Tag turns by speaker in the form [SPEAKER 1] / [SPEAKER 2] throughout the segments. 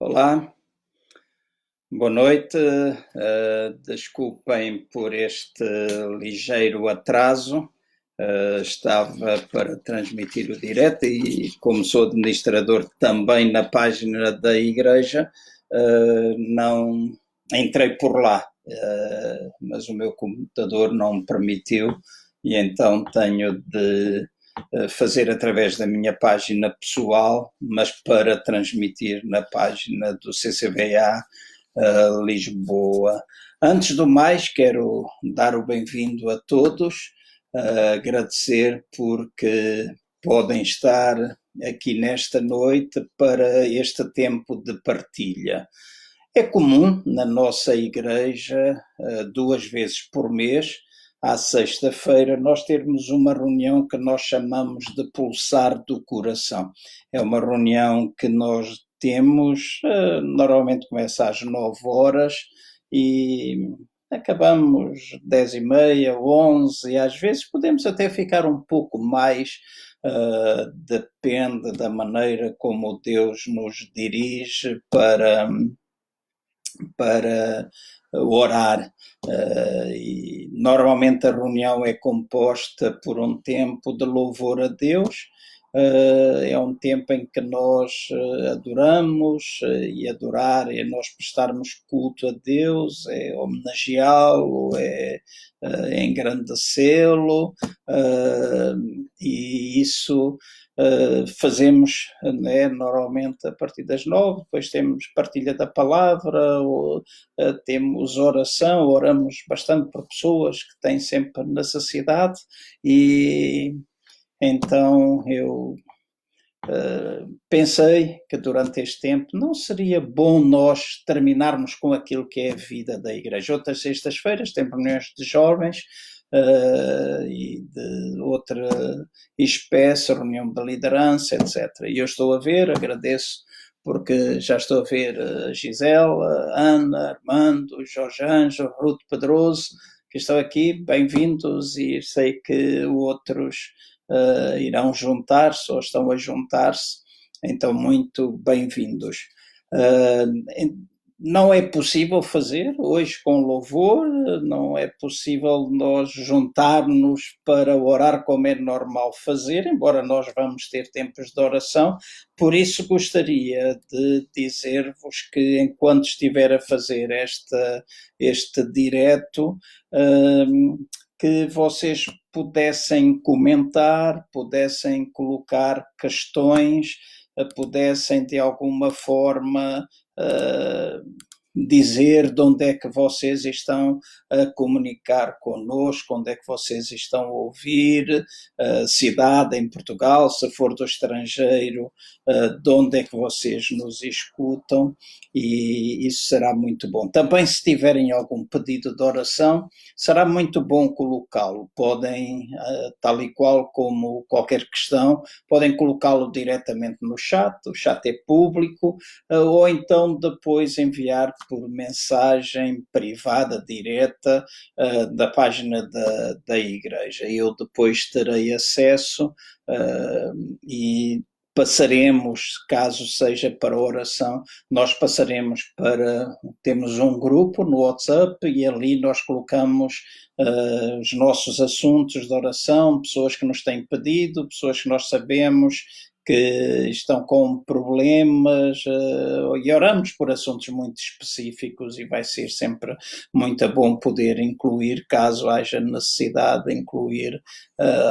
[SPEAKER 1] Olá, boa noite. Desculpem por este ligeiro atraso. Estava para transmitir o direto e, como sou administrador também na página da igreja, não entrei por lá, mas o meu computador não me permitiu e então tenho de fazer através da minha página pessoal, mas para transmitir na página do CCBA Lisboa. Antes do mais, quero dar o bem-vindo a todos, agradecer porque podem estar aqui nesta noite para este tempo de partilha. É comum na nossa igreja, 2 vezes por mês, à sexta-feira, nós termos uma reunião que nós chamamos de Pulsar do Coração. É uma reunião que nós temos, normalmente começa às 9 horas e acabamos 10h30, 11, e às vezes podemos até ficar um pouco mais, depende da maneira como Deus nos dirige para orar. E normalmente a reunião é composta por um tempo de louvor a Deus. É um tempo em que nós adoramos, e adorar é nós prestarmos culto a Deus, é homenageá-lo, é engrandecê-lo, e isso fazemos, né, normalmente a partir das 9, depois temos partilha da palavra, temos oração, oramos bastante por pessoas que têm sempre necessidade, e então eu pensei que durante este tempo não seria bom nós terminarmos com aquilo que é a vida da igreja. Outras sextas-feiras tem reuniões de jovens e de outra espécie, reunião de liderança, etc. E eu estou a ver, agradeço, porque já estou a ver a Gisela, a Ana, Armando, Jorge Ângelo, Ruth Pedroso, que estão aqui, bem-vindos, e sei que outros irão juntar-se ou estão a juntar-se, então muito bem-vindos. Não é possível fazer hoje com louvor, não é possível nós juntar-nos para orar como é normal fazer, embora nós vamos ter tempos de oração. Por isso gostaria de dizer-vos que enquanto estiver a fazer este direto, que vocês pudessem comentar, pudessem colocar questões, pudessem de alguma forma dizer de onde é que vocês estão a comunicar connosco, onde é que vocês estão a ouvir, cidade em Portugal, se for do estrangeiro, de onde é que vocês nos escutam, e isso será muito bom. Também, se tiverem algum pedido de oração, será muito bom colocá-lo. Podem, tal e qual como qualquer questão, podem colocá-lo diretamente no chat, o chat é público, ou então depois enviar por mensagem privada, direta, da página da igreja. Eu depois terei acesso, e passaremos, caso seja para oração, nós passaremos temos um grupo no WhatsApp e ali nós colocamos os nossos assuntos de oração, pessoas que nos têm pedido, pessoas que nós sabemos que estão com problemas, e oramos por assuntos muito específicos, e vai ser sempre muito bom poder incluir, caso haja necessidade de incluir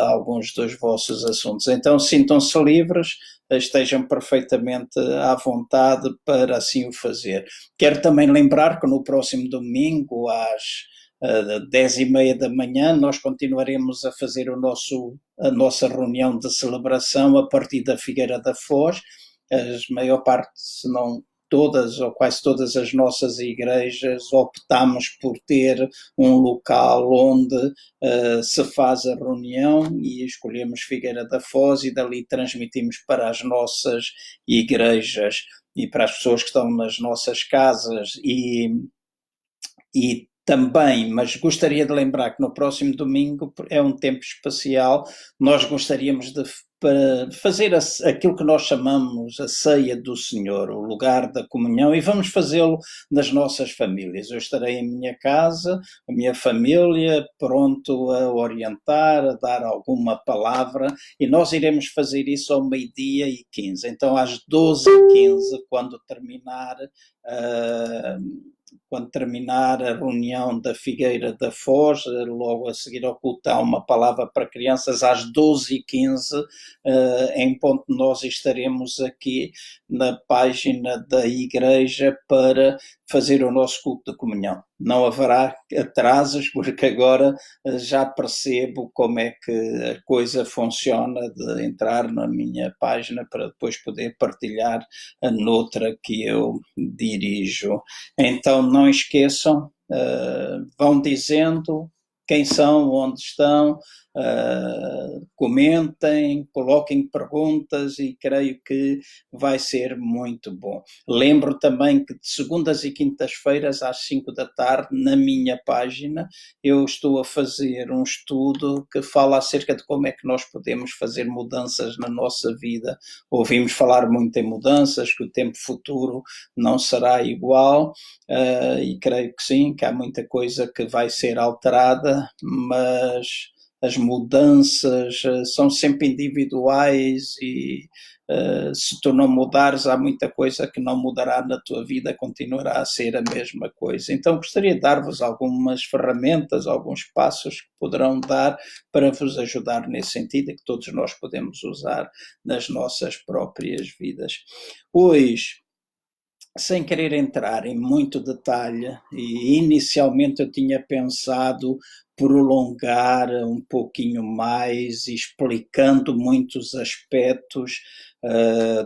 [SPEAKER 1] alguns dos vossos assuntos. Então sintam-se livres, estejam perfeitamente à vontade para assim o fazer. Quero também lembrar que no próximo domingo, às 10h30 da manhã, nós continuaremos a fazer a nossa reunião de celebração a partir da Figueira da Foz. A maior parte, se não todas ou quase todas as nossas igrejas, optamos por ter um local onde se faz a reunião, e escolhemos Figueira da Foz e dali transmitimos para as nossas igrejas e para as pessoas que estão nas nossas casas, e também, mas gostaria de lembrar que no próximo domingo é um tempo especial, nós gostaríamos de para fazer aquilo que nós chamamos a ceia do Senhor, o lugar da comunhão, e vamos fazê-lo nas nossas famílias. Eu estarei em minha casa, a minha família, pronto a orientar, a dar alguma palavra, e nós iremos fazer isso ao 12h15. Então, às 12h15, quando terminar a reunião da Figueira da Foz, logo a seguir ao culto há uma palavra para crianças, às 12h15, em ponto nós estaremos aqui na página da igreja para fazer o nosso culto de comunhão. Não haverá atrasos, porque agora já percebo como é que a coisa funciona, de entrar na minha página para depois poder partilhar a noutra que eu dirijo. Então não esqueçam, vão dizendo quem são, onde estão, comentem, coloquem perguntas e creio que vai ser muito bom. Lembro também que de segundas e quintas-feiras às 5 da tarde, na minha página, eu estou a fazer um estudo que fala acerca de como é que nós podemos fazer mudanças na nossa vida. Ouvimos falar muito em mudanças, que o tempo futuro não será igual, e creio que sim, que há muita coisa que vai ser alterada, mas as mudanças são sempre individuais e se tu não mudares, há muita coisa que não mudará na tua vida, continuará a ser a mesma coisa. Então gostaria de dar-vos algumas ferramentas, alguns passos que poderão dar para vos ajudar nesse sentido e que todos nós podemos usar nas nossas próprias vidas. Hoje, sem querer entrar em muito detalhe, e inicialmente eu tinha pensado prolongar um pouquinho mais, explicando muitos aspectos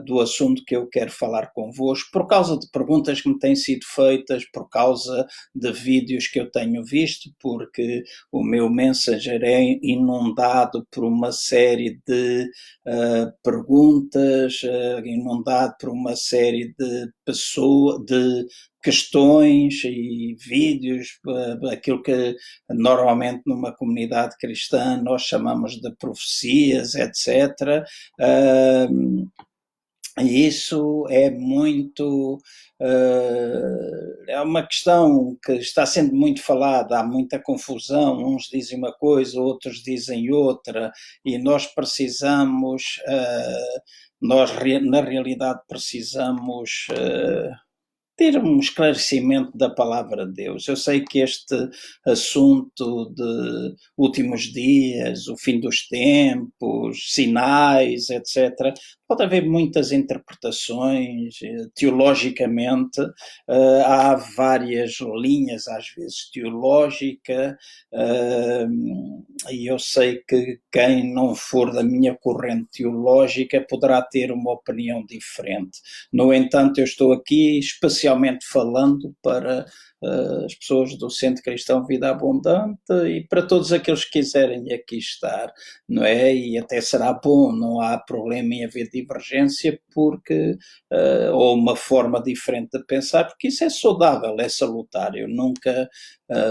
[SPEAKER 1] do assunto que eu quero falar convosco, por causa de perguntas que me têm sido feitas, por causa de vídeos que eu tenho visto, porque o meu Messenger é inundado por uma série de perguntas, inundado por uma série de pessoas, de questões e vídeos, aquilo que normalmente numa comunidade cristã nós chamamos de profecias, etc. E isso é muito, é uma questão que está sendo muito falada, há muita confusão, uns dizem uma coisa, outros dizem outra, e nós precisamos, nós na realidade precisamos ter um esclarecimento da palavra de Deus. Eu sei que este assunto de últimos dias, o fim dos tempos, sinais, etc., pode haver muitas interpretações, teologicamente, há várias linhas, às vezes teológica, e eu sei que quem não for da minha corrente teológica poderá ter uma opinião diferente. No entanto, eu estou aqui especialmente falando para as pessoas do Centro Cristão Vida Abundante e para todos aqueles que quiserem aqui estar, não é? E até será bom, não há problema em haver divergência, porque ou uma forma diferente de pensar, porque isso é saudável, é salutar. Eu nunca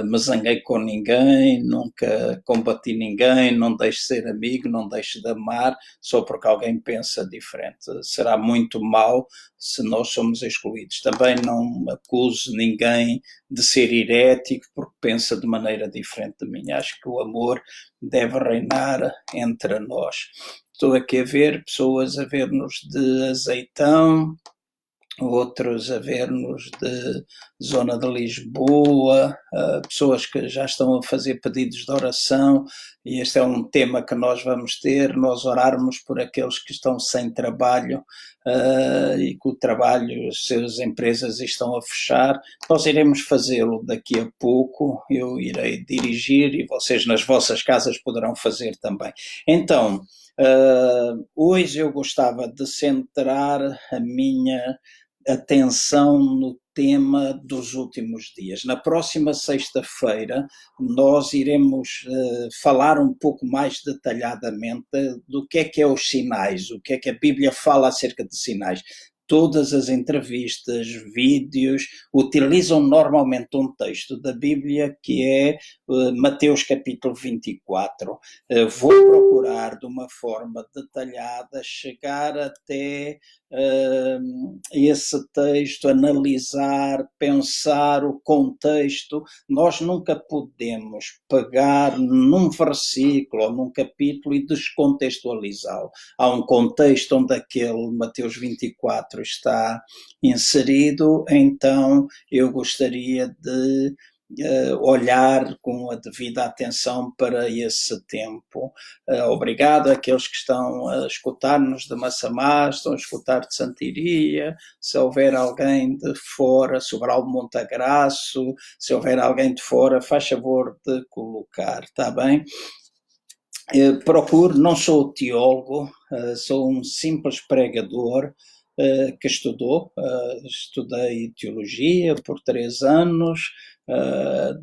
[SPEAKER 1] me zanguei com ninguém, nunca combati ninguém, não deixo de ser amigo, não deixo de amar, só porque alguém pensa diferente. Será muito mau se nós somos excluídos. Também não acuso ninguém de ser herético porque pensa de maneira diferente de mim. Acho que o amor deve reinar entre nós. Estou aqui a ver pessoas a ver-nos de Azeitão, outros a ver-nos de zona de Lisboa, pessoas que já estão a fazer pedidos de oração, e este é um tema que nós vamos ter, nós orarmos por aqueles que estão sem trabalho e que o trabalho, as suas empresas estão a fechar. Nós iremos fazê-lo daqui a pouco, eu irei dirigir e vocês nas vossas casas poderão fazer também. Então, hoje eu gostava de centrar a minha atenção no tema dos últimos dias. Na próxima sexta-feira nós iremos falar um pouco mais detalhadamente do que é os sinais, o que é que a Bíblia fala acerca de sinais. todas as entrevistas, vídeos, utilizam normalmente um texto da Bíblia que é Mateus capítulo 24. Vou procurar de uma forma detalhada chegar até esse texto, analisar, pensar o contexto. Nós nunca podemos pegar num versículo ou num capítulo e descontextualizá-lo. Há um contexto onde aquele Mateus 24 está inserido, então eu gostaria de olhar com a devida atenção para esse tempo. Obrigado àqueles que estão a escutar-nos de Massamá, estão a escutar de Santiria, se houver alguém de fora, Sobral de Montagraço, se houver alguém de fora, faz favor de colocar, está bem? Procuro, não sou teólogo, sou um simples pregador que estudou, estudei teologia por 3 anos,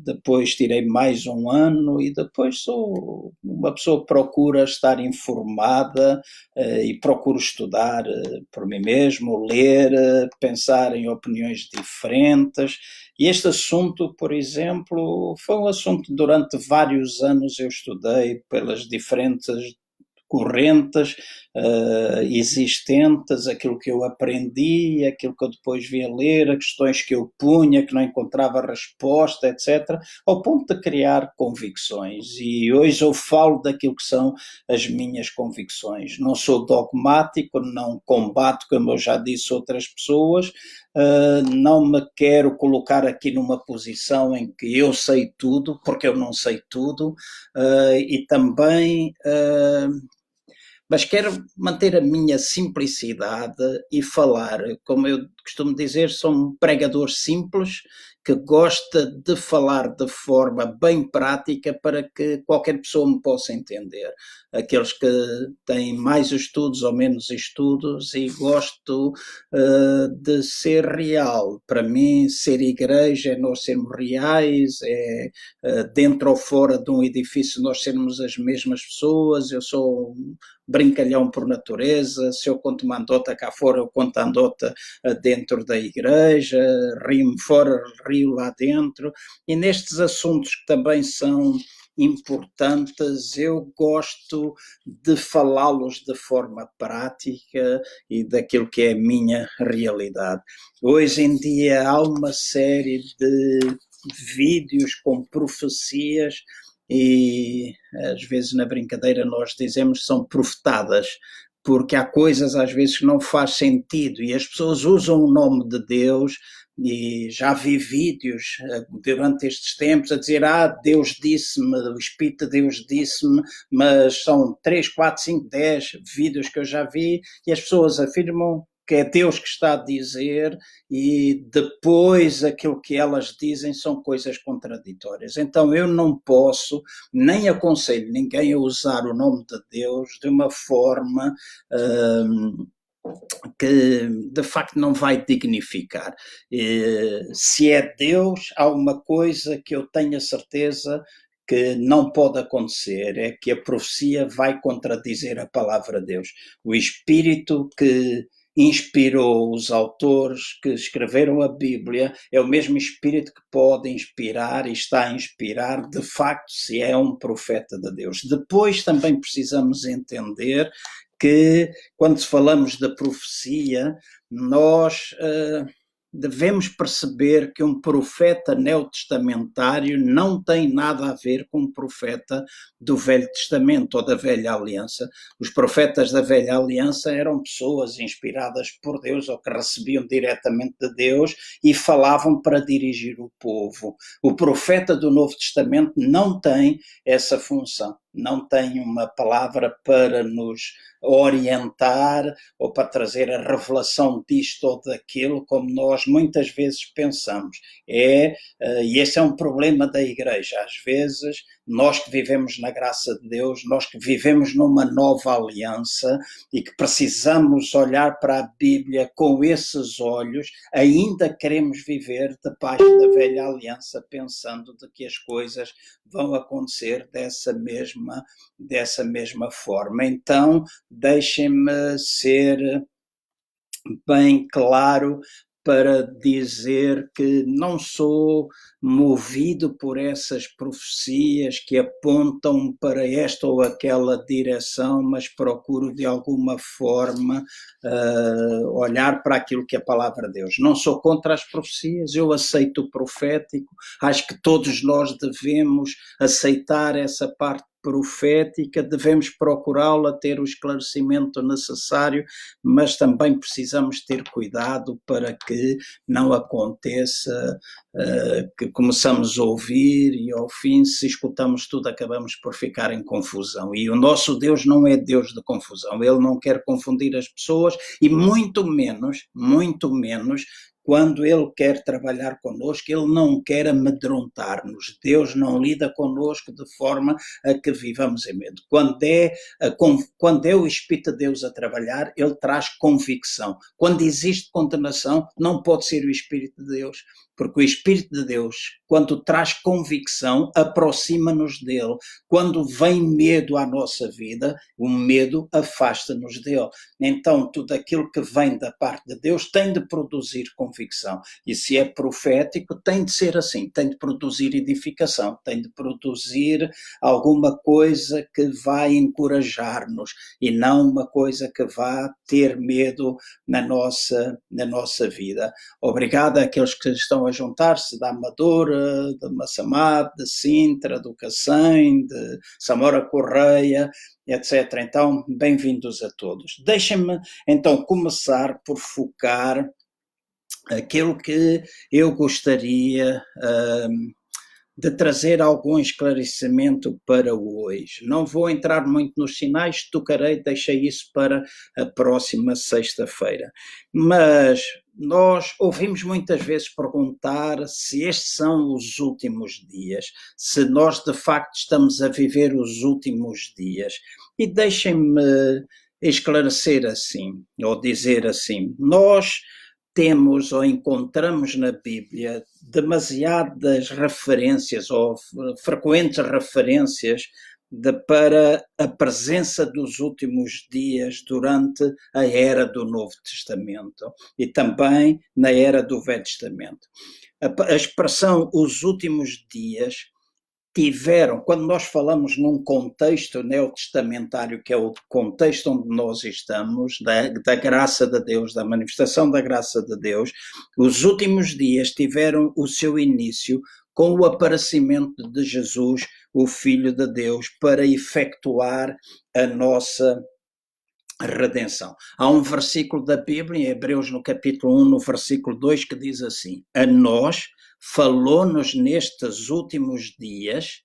[SPEAKER 1] depois tirei mais um ano e depois sou uma pessoa que procura estar informada e procuro estudar por mim mesmo, ler, pensar em opiniões diferentes. E este assunto, por exemplo, foi um assunto que durante vários anos eu estudei pelas diferentes correntes existentes, aquilo que eu aprendi, aquilo que eu depois via ler, as questões que eu punha, que não encontrava resposta, etc., ao ponto de criar convicções. E hoje eu falo daquilo que são as minhas convicções. Não sou dogmático, não combato, como eu já disse, outras pessoas, não me quero colocar aqui numa posição em que eu sei tudo, porque eu não sei tudo, e também mas quero manter a minha simplicidade e falar, como eu costumo dizer, sou um pregador simples que gosta de falar de forma bem prática para que qualquer pessoa me possa entender. Aqueles que têm mais estudos ou menos estudos, e gosto de ser real. Para mim, ser igreja é nós sermos reais, é dentro ou fora de um edifício nós sermos as mesmas pessoas. Eu sou um brincalhão por natureza, se eu conto uma andota cá fora, eu conto a andota dentro da igreja, rio-me fora, rio lá dentro, e nestes assuntos que também são importantes, eu gosto de falá-los de forma prática e daquilo que é a minha realidade. Hoje em dia há uma série de vídeos com profecias e às vezes na brincadeira nós dizemos que são profetadas, porque há coisas às vezes que não faz sentido e as pessoas usam o nome de Deus. E já vi vídeos durante estes tempos a dizer, Deus disse-me, o Espírito de Deus disse-me, mas são 3, 4, 5, 10 vídeos que eu já vi e as pessoas afirmam que é Deus que está a dizer e depois aquilo que elas dizem são coisas contraditórias. Então eu não posso, nem aconselho ninguém a usar o nome de Deus de uma forma que de facto não vai dignificar. Se é Deus, há uma coisa que eu tenho a certeza que não pode acontecer, é que a profecia vai contradizer a palavra de Deus. O Espírito que inspirou os autores que escreveram a Bíblia é o mesmo Espírito que pode inspirar e está a inspirar, de facto, se é um profeta de Deus. Depois também precisamos entender que, quando falamos da profecia, nós devemos perceber que um profeta neotestamentário não tem nada a ver com um profeta do Velho Testamento ou da Velha Aliança. Os profetas da Velha Aliança eram pessoas inspiradas por Deus ou que recebiam diretamente de Deus e falavam para dirigir o povo. O profeta do Novo Testamento não tem essa função, não tem uma palavra para nos orientar ou para trazer a revelação disto ou daquilo, como nós muitas vezes pensamos. E esse é um problema da igreja. Às vezes, nós que vivemos na graça de Deus, nós que vivemos numa nova aliança e que precisamos olhar para a Bíblia com esses olhos, ainda queremos viver debaixo da velha aliança, pensando de que as coisas vão acontecer dessa mesma forma. Então, deixem-me ser bem claro para dizer que não sou movido por essas profecias que apontam para esta ou aquela direção, mas procuro de alguma forma olhar para aquilo que é a palavra de Deus. Não sou contra as profecias, eu aceito o profético, acho que todos nós devemos aceitar essa parte profética, devemos procurá-la, ter o esclarecimento necessário, mas também precisamos ter cuidado para que não aconteça que começamos a ouvir e ao fim, se escutamos tudo, acabamos por ficar em confusão. E o nosso Deus não é Deus de confusão, Ele não quer confundir as pessoas e muito menos quando Ele quer trabalhar connosco, Ele não quer amedrontar-nos. Deus não lida connosco de forma a que vivamos em medo. Quando é o Espírito de Deus a trabalhar, Ele traz convicção. Quando existe condenação, não pode ser o Espírito de Deus, porque o Espírito de Deus, quando traz convicção, aproxima-nos dele. Quando vem medo à nossa vida, o medo afasta-nos dele. Então, tudo aquilo que vem da parte de Deus tem de produzir convicção. E se é profético, tem de ser assim, tem de produzir edificação, tem de produzir alguma coisa que vai encorajar-nos e não uma coisa que vá ter medo na nossa vida. Obrigado àqueles que estão a juntar-se da Amadora, de Massamá, de Sintra, do Cacém, de Samora Correia, etc. Então, bem-vindos a todos. Deixem-me, então, começar por focar aquilo que eu gostaria de trazer algum esclarecimento para hoje. Não vou entrar muito nos sinais, deixei isso para a próxima sexta-feira. Mas nós ouvimos muitas vezes perguntar se estes são os últimos dias, se nós de facto estamos a viver os últimos dias. E deixem-me esclarecer assim, ou dizer assim, nós temos ou encontramos na Bíblia demasiadas referências ou frequentes referências para a presença dos últimos dias durante a era do Novo Testamento e também na era do Velho Testamento. A expressão os últimos dias quando nós falamos num contexto neotestamentário, que é o contexto onde nós estamos, da graça de Deus, da manifestação da graça de Deus, os últimos dias tiveram o seu início com o aparecimento de Jesus, o Filho de Deus, para efetuar a nossa redenção. Há um versículo da Bíblia, em Hebreus no capítulo 1, no versículo 2, que diz assim: a nós falou-nos nestes últimos dias,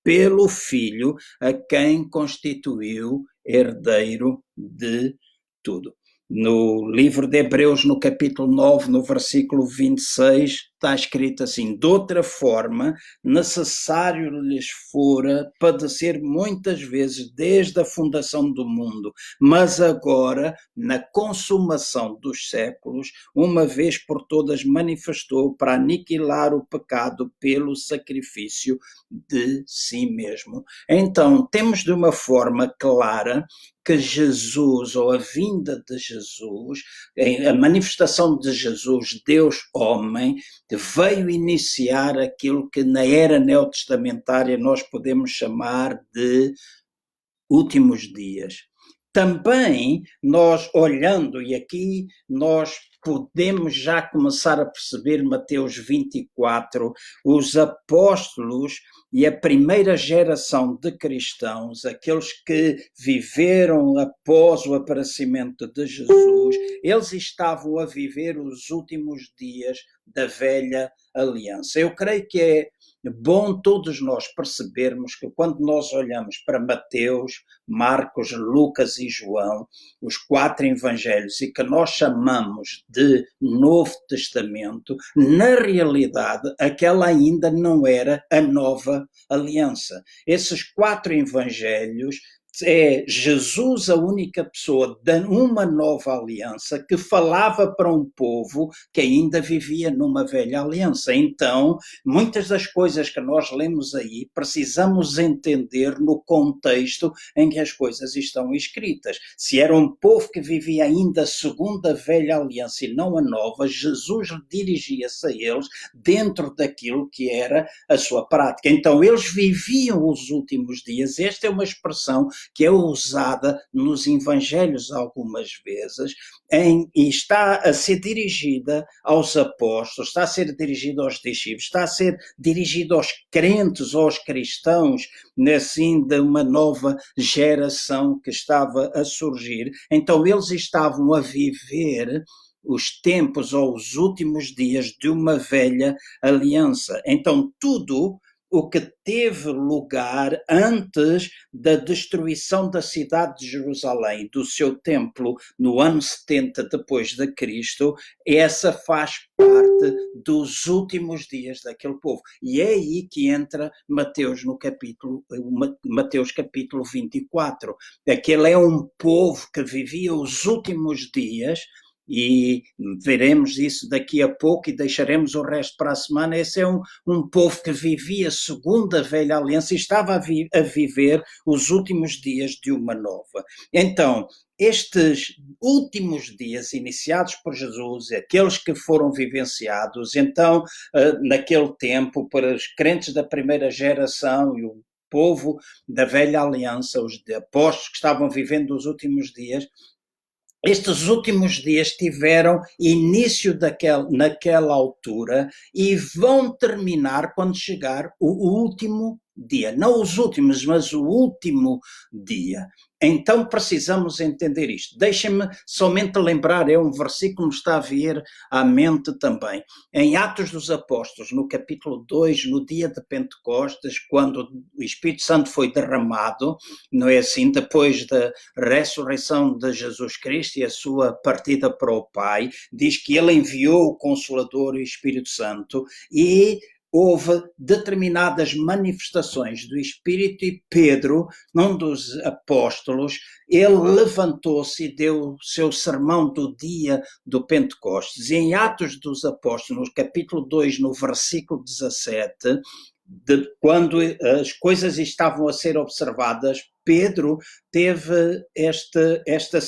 [SPEAKER 1] pelo Filho, a quem constituiu herdeiro de tudo. No livro de Hebreus, no capítulo 9, no versículo 26, está escrito assim: de outra forma, necessário lhes fora padecer muitas vezes desde a fundação do mundo, mas agora, na consumação dos séculos, uma vez por todas manifestou para aniquilar o pecado pelo sacrifício de si mesmo. Então, temos de uma forma clara que Jesus, ou a vinda de Jesus, a manifestação de Jesus, Deus homem, veio iniciar aquilo que na era neotestamentária nós podemos chamar de últimos dias. Também nós olhando, e aqui nós podemos já começar a perceber Mateus 24, os apóstolos e a primeira geração de cristãos, aqueles que viveram após o aparecimento de Jesus, eles estavam a viver os últimos dias da velha aliança. Eu creio que é bom todos nós percebermos que quando nós olhamos para Mateus, Marcos, Lucas e João, os 4 evangelhos, e que nós chamamos de Novo Testamento, na realidade aquela ainda não era a nova aliança. Esses 4 evangelhos é Jesus a única pessoa de uma nova aliança que falava para um povo que ainda vivia numa velha aliança. Então, muitas das coisas que nós lemos aí, precisamos entender no contexto em que as coisas estão escritas. Se era um povo que vivia ainda segundo a velha aliança e não a nova, Jesus dirigia-se a eles dentro daquilo que era a sua prática. Então, eles viviam os últimos dias. Esta é uma expressão que é usada nos evangelhos algumas vezes, e está a ser dirigida aos apóstolos, está a ser dirigida aos discípulos, está a ser dirigida aos crentes, aos cristãos, assim, de uma nova geração que estava a surgir. Então eles estavam a viver os tempos ou os últimos dias de uma velha aliança. Então tudo o que teve lugar antes da destruição da cidade de Jerusalém, do seu templo, no ano 70 depois de Cristo, essa faz parte dos últimos dias daquele povo. E é aí que entra Mateus capítulo 24. Aquele é um povo que vivia os últimos dias, e veremos isso daqui a pouco e deixaremos o resto para a semana. Esse é um povo que vivia segundo a velha aliança e estava a viver os últimos dias de uma nova. Então, estes últimos dias iniciados por Jesus, aqueles que foram vivenciados, então, naquele tempo, para os crentes da primeira geração e o povo da velha aliança, os apóstolos que estavam vivendo os últimos dias, estes últimos dias tiveram início naquela altura e vão terminar quando chegar o último dia. Não os últimos, mas o último dia. Então precisamos entender isto. Deixem-me somente lembrar, é um versículo que me está a vir à mente também. Em Atos dos Apóstolos, no capítulo 2, no dia de Pentecostes, quando o Espírito Santo foi derramado, não é assim, depois da ressurreição de Jesus Cristo e a sua partida para o Pai, diz que ele enviou o Consolador e o Espírito Santo, e houve determinadas manifestações do Espírito, e Pedro, um dos apóstolos, ele levantou-se e deu o seu sermão do dia do Pentecostes. E em Atos dos Apóstolos, no capítulo 2, no versículo 17, quando as coisas estavam a ser observadas, Pedro teve esta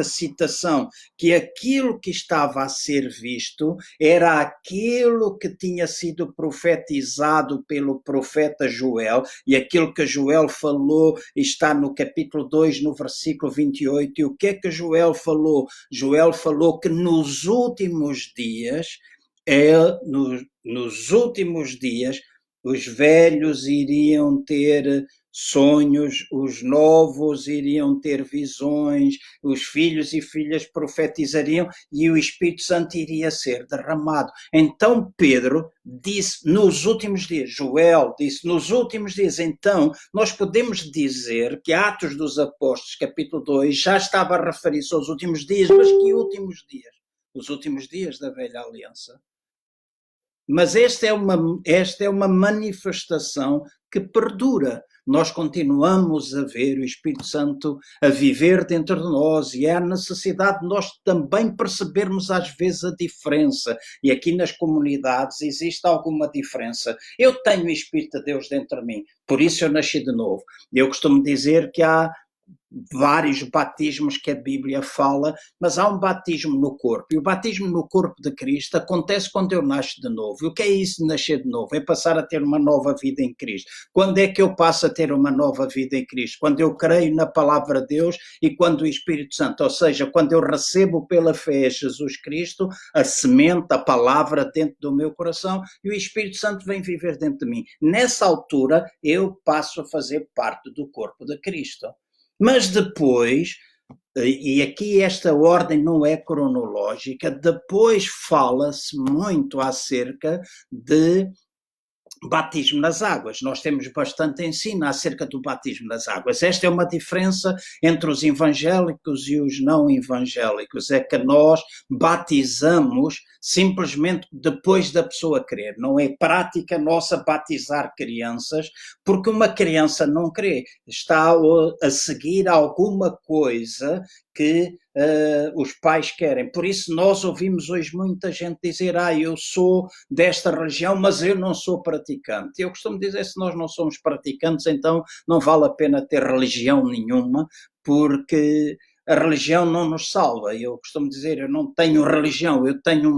[SPEAKER 1] citação, que aquilo que estava a ser visto era aquilo que tinha sido profetizado pelo profeta Joel, e aquilo que Joel falou está no capítulo 2, no versículo 28. E o que é que Joel falou? Joel falou que nos últimos dias, nos últimos dias, os velhos iriam ter sonhos, os novos iriam ter visões, os filhos e filhas profetizariam e o Espírito Santo iria ser derramado. Então Pedro disse nos últimos dias, Joel disse nos últimos dias. Então nós podemos dizer que Atos dos Apóstolos, capítulo 2, já estava a referir-se aos últimos dias, mas que últimos dias? Os últimos dias da velha aliança. Mas esta é uma manifestação que perdura. Nós continuamos a ver o Espírito Santo a viver dentro de nós, e é a necessidade de nós também percebermos às vezes a diferença. E aqui nas comunidades existe alguma diferença. Eu tenho o Espírito de Deus dentro de mim, por isso eu nasci de novo. Eu costumo dizer que há vários batismos que a Bíblia fala, mas há um batismo no corpo, e o batismo no corpo de Cristo acontece quando eu nasço de novo. E o que é isso de nascer de novo? É passar a ter uma nova vida em Cristo. Quando é que eu passo a ter uma nova vida em Cristo? Quando eu creio na palavra de Deus e quando o Espírito Santo, ou seja, quando eu recebo pela fé Jesus Cristo, a semente, a palavra dentro do meu coração, e o Espírito Santo vem viver dentro de mim. Nessa altura eu passo a fazer parte do corpo de Cristo. Mas depois, e aqui esta ordem não é cronológica, depois fala-se muito acerca de batismo nas águas. Nós temos bastante ensino acerca do batismo nas águas. Esta é uma diferença entre os evangélicos e os não evangélicos. É que nós batizamos simplesmente depois da pessoa crer. Não é prática nossa batizar crianças, porque uma criança não crê. Está a seguir alguma coisa que os pais querem. Por isso nós ouvimos hoje muita gente dizer: eu sou desta religião, mas eu não sou praticante. Eu costumo dizer: se nós não somos praticantes, então não vale a pena ter religião nenhuma, porque a religião não nos salva. Eu costumo dizer: eu não tenho religião, eu tenho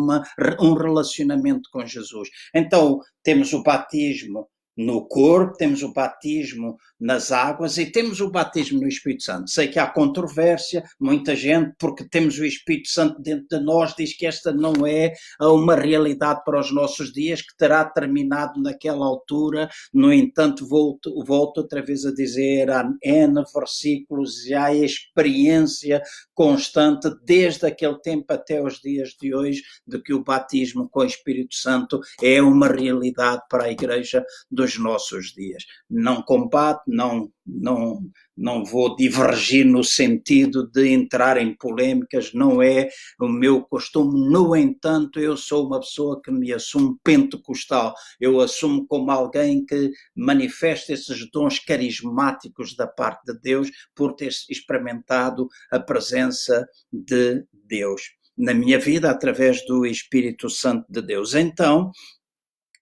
[SPEAKER 1] um relacionamento com Jesus. Então temos o batismo no corpo, temos o batismo nas águas e temos o batismo no Espírito Santo. Sei que há controvérsia, muita gente, porque temos o Espírito Santo dentro de nós, diz que esta não é uma realidade para os nossos dias, que terá terminado naquela altura. No entanto, volto outra vez a dizer, há N versículos e há experiência constante desde aquele tempo até os dias de hoje, de que o batismo com o Espírito Santo é uma realidade para a Igreja dos nossos dias. Não combate, não vou divergir no sentido de entrar em polémicas, não é o meu costume. No entanto, eu sou uma pessoa que me assumo pentecostal. Eu assumo como alguém que manifesta esses dons carismáticos da parte de Deus por ter experimentado a presença de Deus na minha vida através do Espírito Santo de Deus. Então,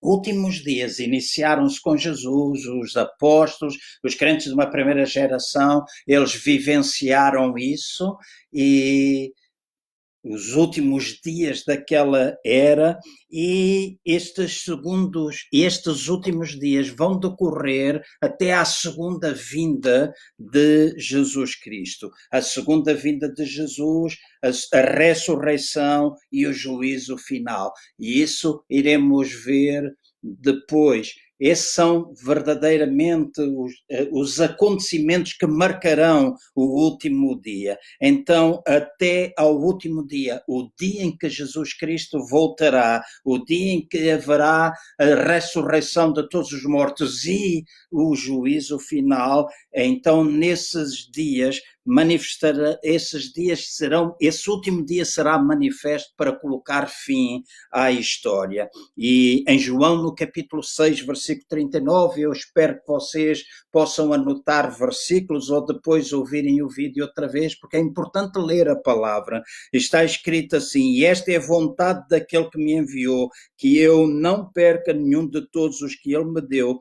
[SPEAKER 1] últimos dias iniciaram-se com Jesus, os apóstolos, os crentes de uma primeira geração, eles vivenciaram isso e os últimos dias daquela era, e estes últimos dias vão decorrer até à segunda vinda de Jesus Cristo. A segunda vinda de Jesus, a ressurreição e o juízo final. E isso iremos ver depois. Esses são verdadeiramente os acontecimentos que marcarão o último dia. Então, até ao último dia, o dia em que Jesus Cristo voltará, o dia em que haverá a ressurreição de todos os mortos e o juízo final, então nesses dias esse último dia será manifesto para colocar fim à história. E em João, no capítulo 6, versículo 39, eu espero que vocês possam anotar versículos ou depois ouvirem o vídeo outra vez, porque é importante ler a palavra. Está escrito assim: e esta é a vontade daquele que me enviou, que eu não perca nenhum de todos os que ele me deu,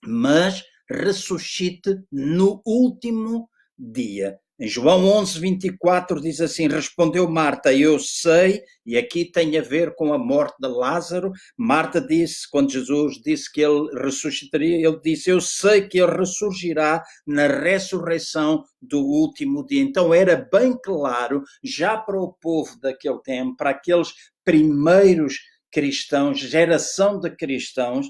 [SPEAKER 1] mas ressuscite no último dia. Em João 11, 24 diz assim: respondeu Marta: eu sei, e aqui tem a ver com a morte de Lázaro. Marta disse, quando Jesus disse que ele ressuscitaria, ele disse: eu sei que ele ressurgirá na ressurreição do último dia. Então era bem claro, já para o povo daquele tempo, para aqueles primeiros cristãos, geração de cristãos,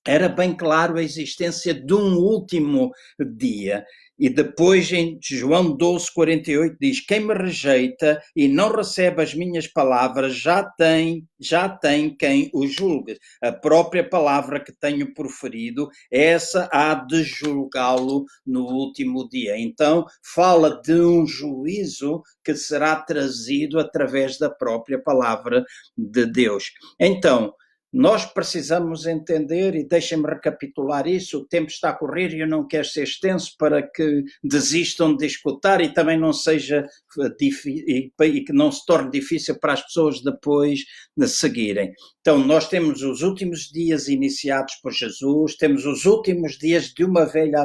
[SPEAKER 1] era bem claro a existência de um último dia. E depois em João 12, 48 diz: quem me rejeita e não recebe as minhas palavras já tem quem o julgue. A própria palavra que tenho proferido, essa há de julgá-lo no último dia. Então fala de um juízo que será trazido através da própria palavra de Deus. Então, nós precisamos entender, e deixem-me recapitular isso, o tempo está a correr e eu não quero ser extenso para que desistam de escutar e também não seja e que não se torne difícil para as pessoas depois de seguirem. Então, nós temos os últimos dias iniciados por Jesus, temos os últimos dias de uma velha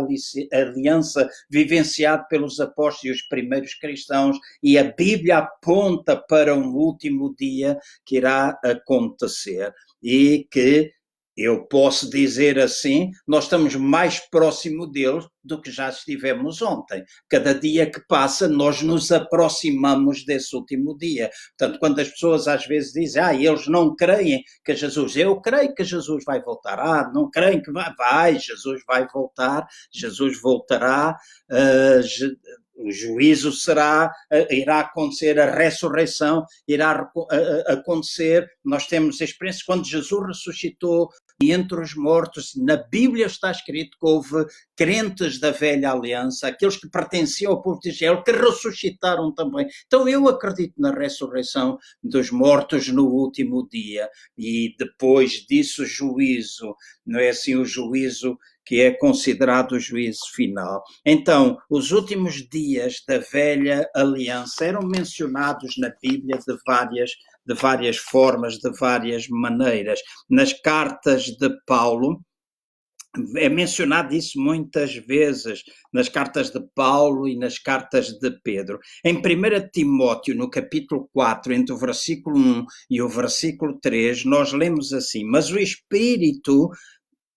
[SPEAKER 1] aliança vivenciada pelos apóstolos e os primeiros cristãos, e a Bíblia aponta para um último dia que irá acontecer. E que eu posso dizer assim, nós estamos mais próximo dele do que já estivemos ontem. Cada dia que passa, nós nos aproximamos desse último dia. Portanto, quando as pessoas às vezes dizem: eles não creem que Jesus... Eu creio que Jesus vai voltar. Não creem que vai. Jesus vai voltar. Jesus voltará. O juízo irá acontecer, a ressurreição irá acontecer. Nós temos experiências quando Jesus ressuscitou, e entre os mortos, na Bíblia está escrito que houve crentes da velha aliança, aqueles que pertenciam ao povo de Israel, que ressuscitaram também. Então eu acredito na ressurreição dos mortos no último dia, e depois disso juízo, não é assim o juízo que é considerado o juízo final. Então, os últimos dias da velha aliança eram mencionados na Bíblia de várias formas, de várias maneiras. Nas cartas de Paulo, é mencionado isso muitas vezes, nas cartas de Paulo e nas cartas de Pedro. Em 1 Timóteo, no capítulo 4, entre o versículo 1 e o versículo 3, nós lemos assim: mas o Espírito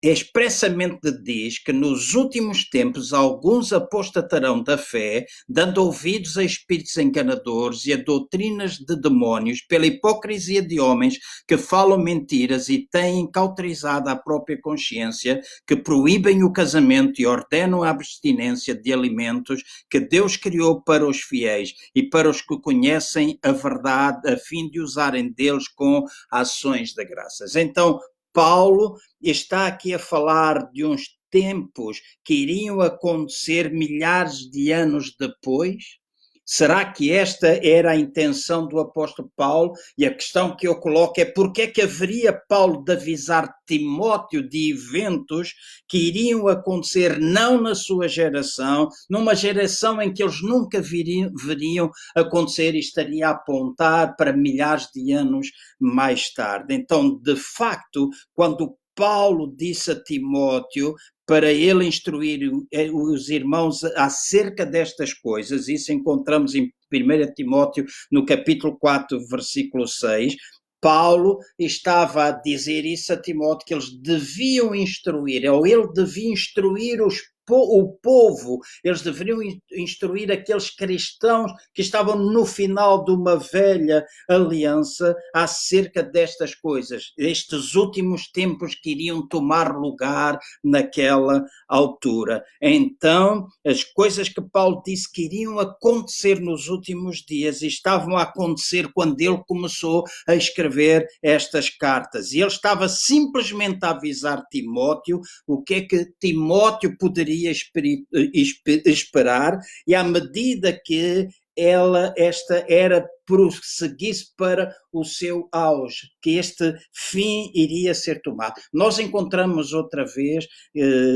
[SPEAKER 1] expressamente diz que nos últimos tempos alguns apostatarão da fé, dando ouvidos a espíritos enganadores e a doutrinas de demónios, pela hipocrisia de homens que falam mentiras e têm cauterizado a própria consciência, que proíbem o casamento e ordenam a abstinência de alimentos que Deus criou para os fiéis e para os que conhecem a verdade, a fim de usarem deles com ações de graças. Então, Paulo está aqui a falar de uns tempos que iriam acontecer milhares de anos depois. Será que esta era a intenção do apóstolo Paulo? E a questão que eu coloco é: porque é que haveria Paulo de avisar Timóteo de eventos que iriam acontecer não na sua geração, numa geração em que eles nunca veriam acontecer, e estaria a apontar para milhares de anos mais tarde? Então, de facto, quando Paulo disse a Timóteo para ele instruir os irmãos acerca destas coisas, isso encontramos em 1 Timóteo, no capítulo 4, versículo 6, Paulo estava a dizer isso a Timóteo, que eles deviam instruir, ou ele devia instruir o povo, eles deveriam instruir aqueles cristãos que estavam no final de uma velha aliança acerca destas coisas, estes últimos tempos que iriam tomar lugar naquela altura. Então, as coisas que Paulo disse que iriam acontecer nos últimos dias estavam a acontecer quando ele começou a escrever estas cartas. E ele estava simplesmente a avisar Timóteo o que é que Timóteo poderia esperar, e à medida que esta era prosseguisse para o seu auge, que este fim iria ser tomado. Nós encontramos outra vez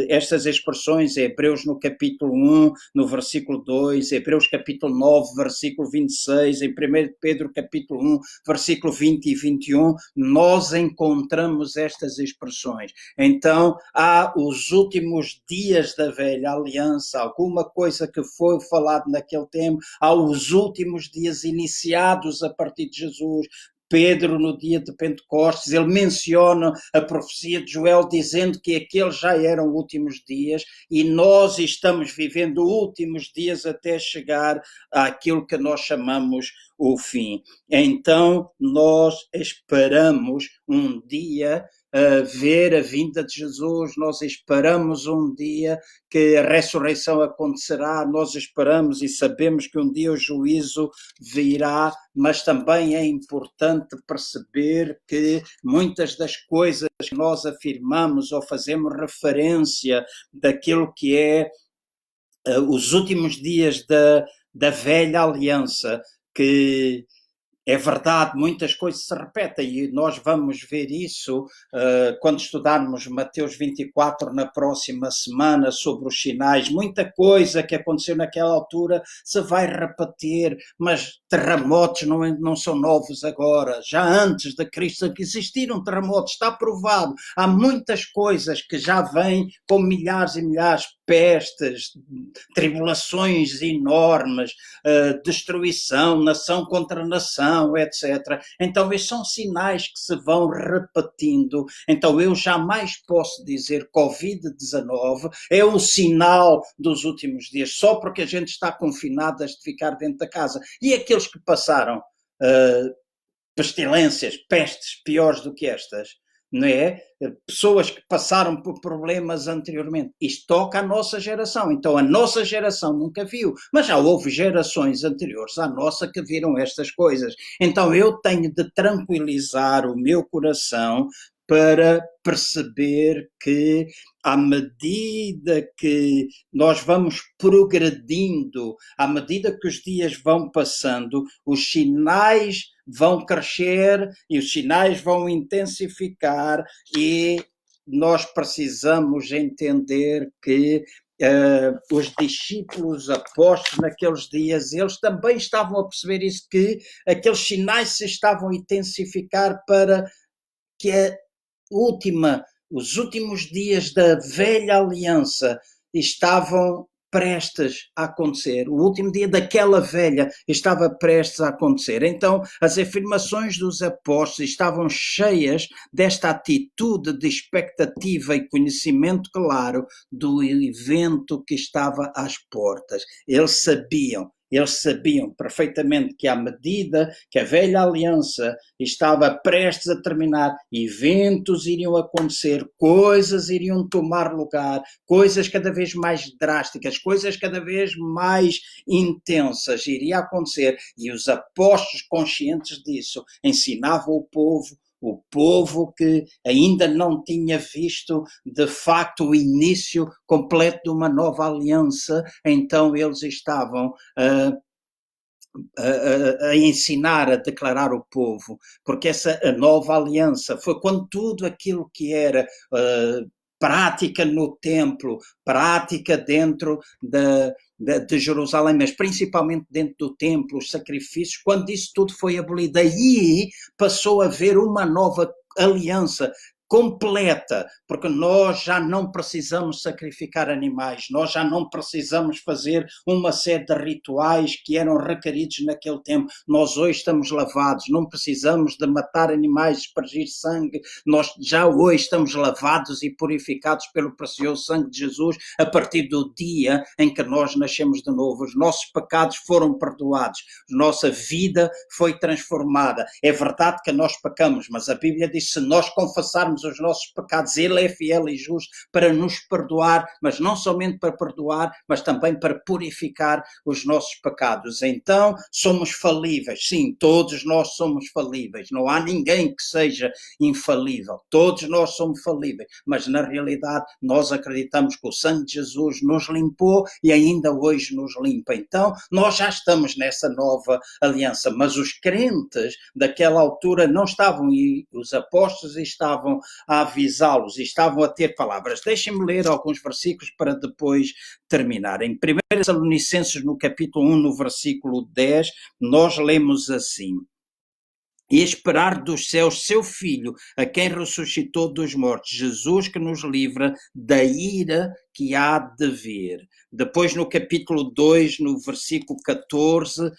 [SPEAKER 1] estas expressões em Hebreus no capítulo 1, no versículo 2, Hebreus capítulo 9, versículo 26, em 1 Pedro capítulo 1, versículo 20 e 21, nós encontramos estas expressões. Então, há os últimos dias da velha aliança, alguma coisa que foi falado naquele tempo, há os últimos dias iniciados a partir de Jesus. Pedro, no dia de Pentecostes, ele menciona a profecia de Joel dizendo que aqueles já eram últimos dias, e nós estamos vivendo últimos dias até chegar àquilo que nós chamamos o fim. Então, nós esperamos um dia ver a vinda de Jesus, nós esperamos um dia que a ressurreição acontecerá, nós esperamos e sabemos que um dia o juízo virá, mas também é importante perceber que muitas das coisas que nós afirmamos ou fazemos referência daquilo que é os últimos dias da velha aliança, que é verdade, muitas coisas se repetem, e nós vamos ver isso quando estudarmos Mateus 24 na próxima semana, sobre os sinais. Muita coisa que aconteceu naquela altura se vai repetir, mas terremotos não são novos agora. Já antes de Cristo existiram terremotos, está provado. Há muitas coisas que já vêm com milhares e milhares, pestes, tribulações enormes, destruição, nação contra nação, etc. Então, estes são sinais que se vão repetindo. Então, eu jamais posso dizer Covid-19 é o sinal dos últimos dias, só porque a gente está confinado de ficar dentro da casa. E aqueles que passaram pestilências, pestes piores do que estas, não é? Pessoas que passaram por problemas anteriormente. Isto toca a nossa geração. Então, a nossa geração nunca viu, mas já houve gerações anteriores à nossa que viram estas coisas. Então, eu tenho de tranquilizar o meu coração para perceber que, à medida que nós vamos progredindo, à medida que os dias vão passando, os sinais vão crescer e os sinais vão intensificar, e nós precisamos entender que os discípulos apóstolos naqueles dias, eles também estavam a perceber isso, que aqueles sinais se estavam a intensificar para que os últimos dias da velha aliança estavam prestes a acontecer. O último dia daquela velha estava prestes a acontecer. Então, as afirmações dos apóstolos estavam cheias desta atitude de expectativa e conhecimento claro do evento que estava às portas. Eles sabiam perfeitamente que, à medida que a velha aliança estava prestes a terminar, eventos iriam acontecer, coisas iriam tomar lugar, coisas cada vez mais drásticas, coisas cada vez mais intensas iriam acontecer, e os apóstolos, conscientes disso, ensinavam o povo que ainda não tinha visto de facto o início completo de uma nova aliança. Então eles estavam a ensinar, a declarar o povo, porque essa nova aliança foi quando tudo aquilo que era prática no templo, prática dentro de Jerusalém, mas principalmente dentro do templo, os sacrifícios, quando isso tudo foi abolido, aí passou a haver uma nova aliança completa, porque nós já não precisamos sacrificar animais, nós já não precisamos fazer uma série de rituais que eram requeridos naquele tempo. Nós hoje estamos lavados, não precisamos de matar animais, espargir sangue, nós já hoje estamos lavados e purificados pelo precioso sangue de Jesus a partir do dia em que nós nascemos de novo. Os nossos pecados foram perdoados, a nossa vida foi transformada. É verdade que nós pecamos, mas a Bíblia diz: se nós confessarmos os nossos pecados, Ele é fiel e justo para nos perdoar, mas não somente para perdoar, mas também para purificar os nossos pecados. Então, somos falíveis. Sim, todos nós somos falíveis. Não há ninguém que seja infalível. Todos nós somos falíveis, mas na realidade nós acreditamos que o sangue de Jesus nos limpou e ainda hoje nos limpa. Então, nós já estamos nessa nova aliança, mas os crentes daquela altura não estavam, e os apóstolos estavam a avisá-los, e estavam a ter palavras. Deixem-me ler alguns versículos para depois terminar. Em 1 Tessalonicenses, no capítulo 1, no versículo 10, nós lemos assim: e esperar dos céus seu Filho, a quem ressuscitou dos mortos, Jesus, que nos livra da ira que há de vir. Depois, no capítulo 2, no versículo 14,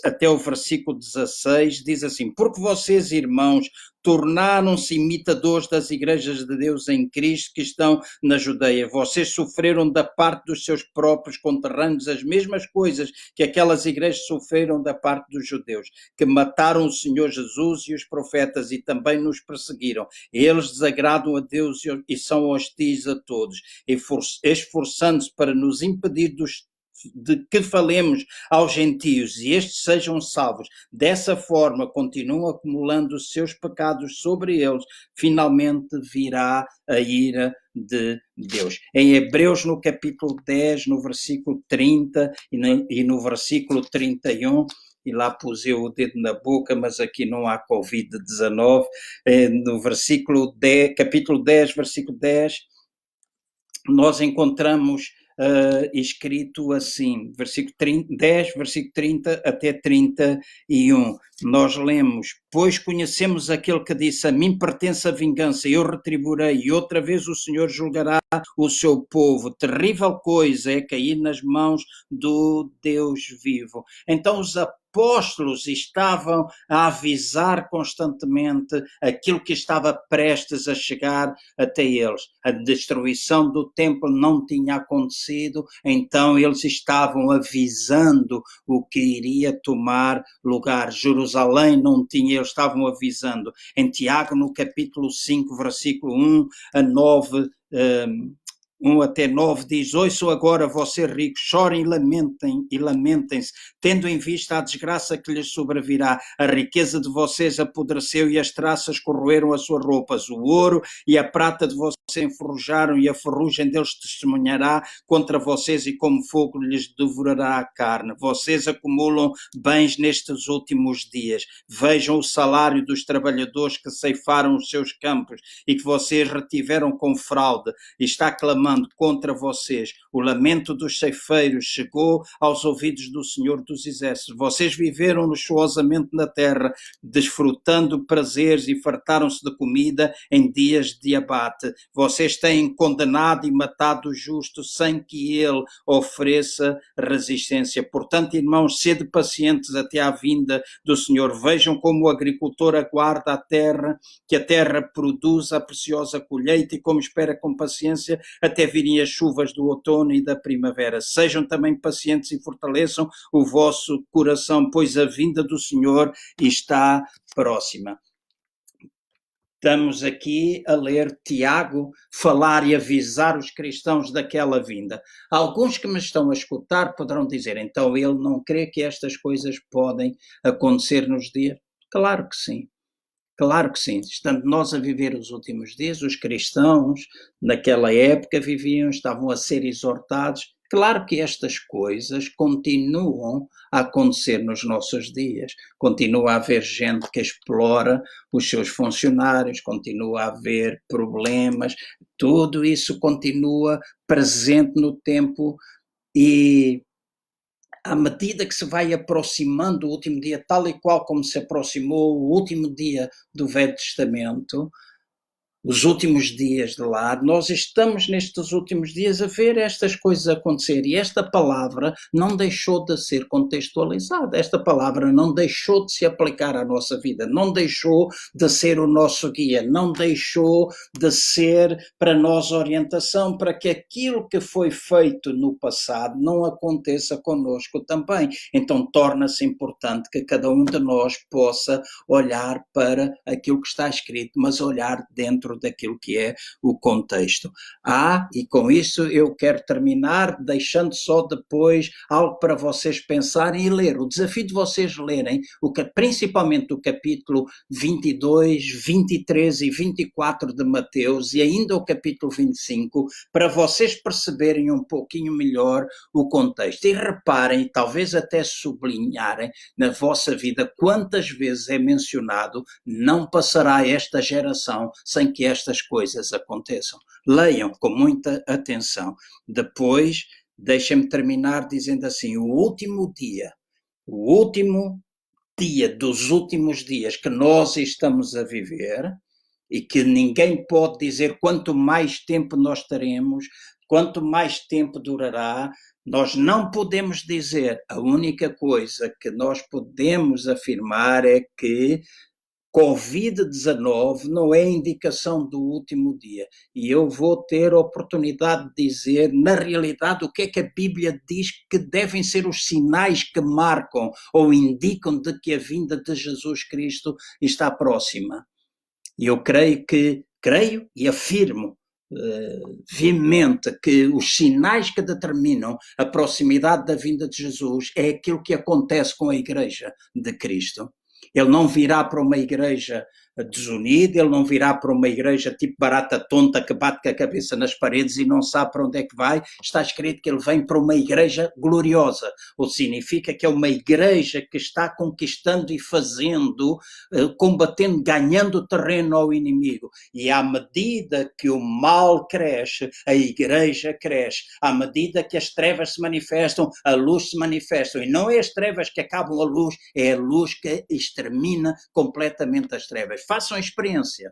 [SPEAKER 1] até o versículo 16, diz assim: porque vocês, irmãos, tornaram-se imitadores das igrejas de Deus em Cristo que estão na Judeia. Vocês sofreram da parte dos seus próprios conterrâneos as mesmas coisas que aquelas igrejas sofreram da parte dos judeus, que mataram o Senhor Jesus e os profetas e também nos perseguiram. Eles desagradam a Deus e são hostis a todos, esforçando-se para nos impedir de que falemos aos gentios e estes sejam salvos. Dessa forma, continuam acumulando os seus pecados sobre eles. Finalmente virá a ira de Deus. Em Hebreus, no capítulo 10, no versículo 30 e no versículo 31, e lá pus eu o dedo na boca, mas aqui não há Covid-19, no versículo 10, capítulo 10, versículo 10, nós encontramos escrito assim, versículo 10, versículo 30 até 31, nós lemos: pois conhecemos aquele que disse: a mim pertence a vingança, eu retribuirei, e outra vez o Senhor julgará o seu povo. Terrível coisa é cair nas mãos do Deus vivo. Então os apóstolos estavam a avisar constantemente aquilo que estava prestes a chegar até eles. A destruição do templo não tinha acontecido, então eles estavam avisando o que iria tomar lugar. Jerusalém não tinha, eles estavam avisando. Em Tiago, no capítulo 5, versículo 1 a 9, 1 até 9 diz: ouçam agora, vocês ricos, chorem e lamentem-se, tendo em vista a desgraça que lhes sobrevirá. A riqueza de vocês apodreceu e as traças corroeram as suas roupas. O ouro e a prata de vocês enferrujaram e a ferrugem deles testemunhará contra vocês e como fogo lhes devorará a carne. Vocês acumulam bens nestes últimos dias. Vejam o salário dos trabalhadores que ceifaram os seus campos e que vocês retiveram com fraude. Está clamando contra vocês. O lamento dos ceifeiros chegou aos ouvidos do Senhor dos Exércitos. Vocês viveram luxuosamente na terra, desfrutando prazeres e fartaram-se de comida em dias de abate. Vocês têm condenado e matado o justo sem que ele ofereça resistência. Portanto, irmãos, sede pacientes até à vinda do Senhor. Vejam como o agricultor aguarda a terra, que a terra produza a preciosa colheita e como espera com paciência até virem as chuvas do outono e da primavera. Sejam também pacientes e fortaleçam o vosso coração, pois a vinda do Senhor está próxima. Estamos aqui a ler Tiago falar e avisar os cristãos daquela vinda. Alguns que me estão a escutar poderão dizer, então ele não crê que estas coisas podem acontecer nos dias? Claro que sim. Claro que sim. Estando nós a viver os últimos dias, os cristãos naquela época estavam a ser exortados. Claro que estas coisas continuam a acontecer nos nossos dias. Continua a haver gente que explora os seus funcionários, continua a haver problemas, tudo isso continua presente no tempo e à medida que se vai aproximando o último dia, tal e qual como se aproximou o último dia do Velho Testamento, os últimos dias de lá, nós estamos nestes últimos dias a ver estas coisas acontecer e esta palavra não deixou de ser contextualizada, esta palavra não deixou de se aplicar à nossa vida, não deixou de ser o nosso guia, não deixou de ser para nós orientação para que aquilo que foi feito no passado não aconteça conosco também. Então torna-se importante que cada um de nós possa olhar para aquilo que está escrito, mas olhar dentro daquilo que é o contexto. E com isso eu quero terminar, deixando só depois algo para vocês pensarem e ler. O desafio de vocês lerem, principalmente o capítulo 22, 23 e 24 de Mateus e ainda o capítulo 25, para vocês perceberem um pouquinho melhor o contexto. E reparem, e talvez até sublinharem na vossa vida quantas vezes é mencionado: não passará esta geração sem que estas coisas aconteçam. Leiam com muita atenção. Depois, deixem-me terminar dizendo assim: o último dia dos últimos dias que nós estamos a viver, e que ninguém pode dizer quanto mais tempo nós teremos, quanto mais tempo durará, nós não podemos dizer. A única coisa que nós podemos afirmar é que Covid-19 não é indicação do último dia. E eu vou ter a oportunidade de dizer, na realidade, o que é que a Bíblia diz que devem ser os sinais que marcam ou indicam de que a vinda de Jesus Cristo está próxima. E eu creio e afirmo veemente que os sinais que determinam a proximidade da vinda de Jesus é aquilo que acontece com a Igreja de Cristo. Ele não virá para uma igreja desunida, ele não virá para uma igreja tipo barata tonta que bate com a cabeça nas paredes e não sabe para onde é que vai. Está escrito que ele vem para uma igreja gloriosa, ou significa que é uma igreja que está conquistando e fazendo, combatendo, ganhando terreno ao inimigo. E à medida que o mal cresce, a igreja cresce. À medida que as trevas se manifestam, a luz se manifesta. E não é as trevas que acabam a luz, é a luz que extermina completamente as trevas. Façam experiência.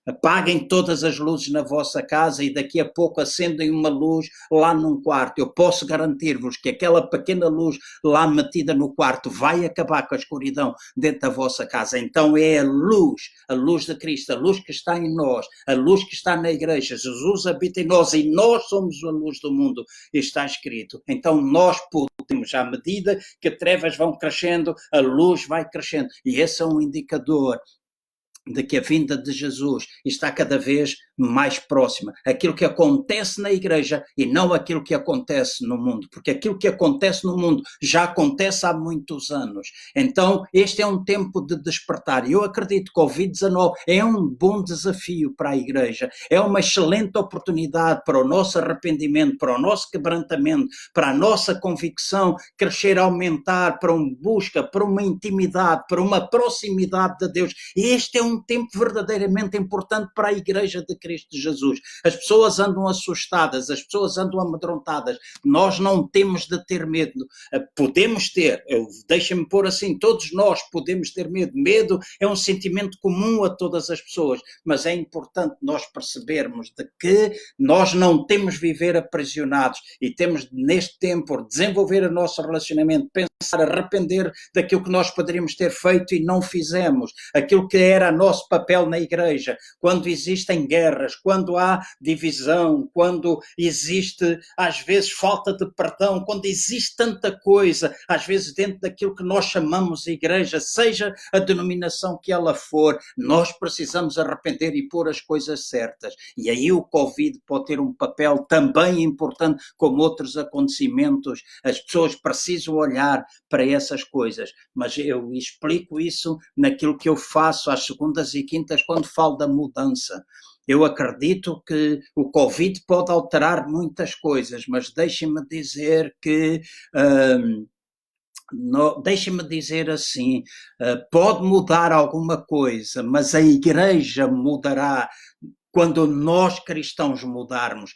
[SPEAKER 1] Apaguem todas as luzes na vossa casa e daqui a pouco acendem uma luz lá num quarto. Eu posso garantir-vos que aquela pequena luz lá metida no quarto vai acabar com a escuridão dentro da vossa casa. Então é a luz de Cristo, a luz que está em nós, a luz que está na igreja. Jesus habita em nós e nós somos a luz do mundo. Está escrito. Então nós podemos, à medida que as trevas vão crescendo, a luz vai crescendo. E esse é um indicador de que a vinda de Jesus está cada vez mais próxima. Aquilo que acontece na igreja e não aquilo que acontece no mundo, porque aquilo que acontece no mundo já acontece há muitos anos. Então, este é um tempo de despertar. E eu acredito que o Covid-19 é um bom desafio para a igreja, é uma excelente oportunidade para o nosso arrependimento, para o nosso quebrantamento, para a nossa convicção crescer, aumentar, para uma busca, para uma intimidade, para uma proximidade de Deus. E este é um tempo verdadeiramente importante para a igreja de Cristo Jesus. As pessoas andam assustadas, as pessoas andam amedrontadas. Nós não temos de ter medo. Podemos ter, deixem-me pôr assim, todos nós podemos ter medo. Medo é um sentimento comum a todas as pessoas, mas é importante nós percebermos de que nós não temos de viver aprisionados e temos neste tempo desenvolver o nosso relacionamento, pensar, arrepender daquilo que nós poderíamos ter feito e não fizemos, aquilo que era nosso papel na igreja, quando existem guerras, quando há divisão, quando existe às vezes falta de perdão, quando existe tanta coisa, às vezes dentro daquilo que nós chamamos igreja, seja a denominação que ela for, nós precisamos arrepender e pôr as coisas certas. E aí o Covid pode ter um papel também importante, como outros acontecimentos. As pessoas precisam olhar para essas coisas, mas eu explico isso naquilo que eu faço às segundas e quintas quando falo da mudança. Eu acredito que o Covid pode alterar muitas coisas, mas deixem-me dizer que deixem-me dizer assim, pode mudar alguma coisa, mas a igreja mudará quando nós cristãos mudarmos.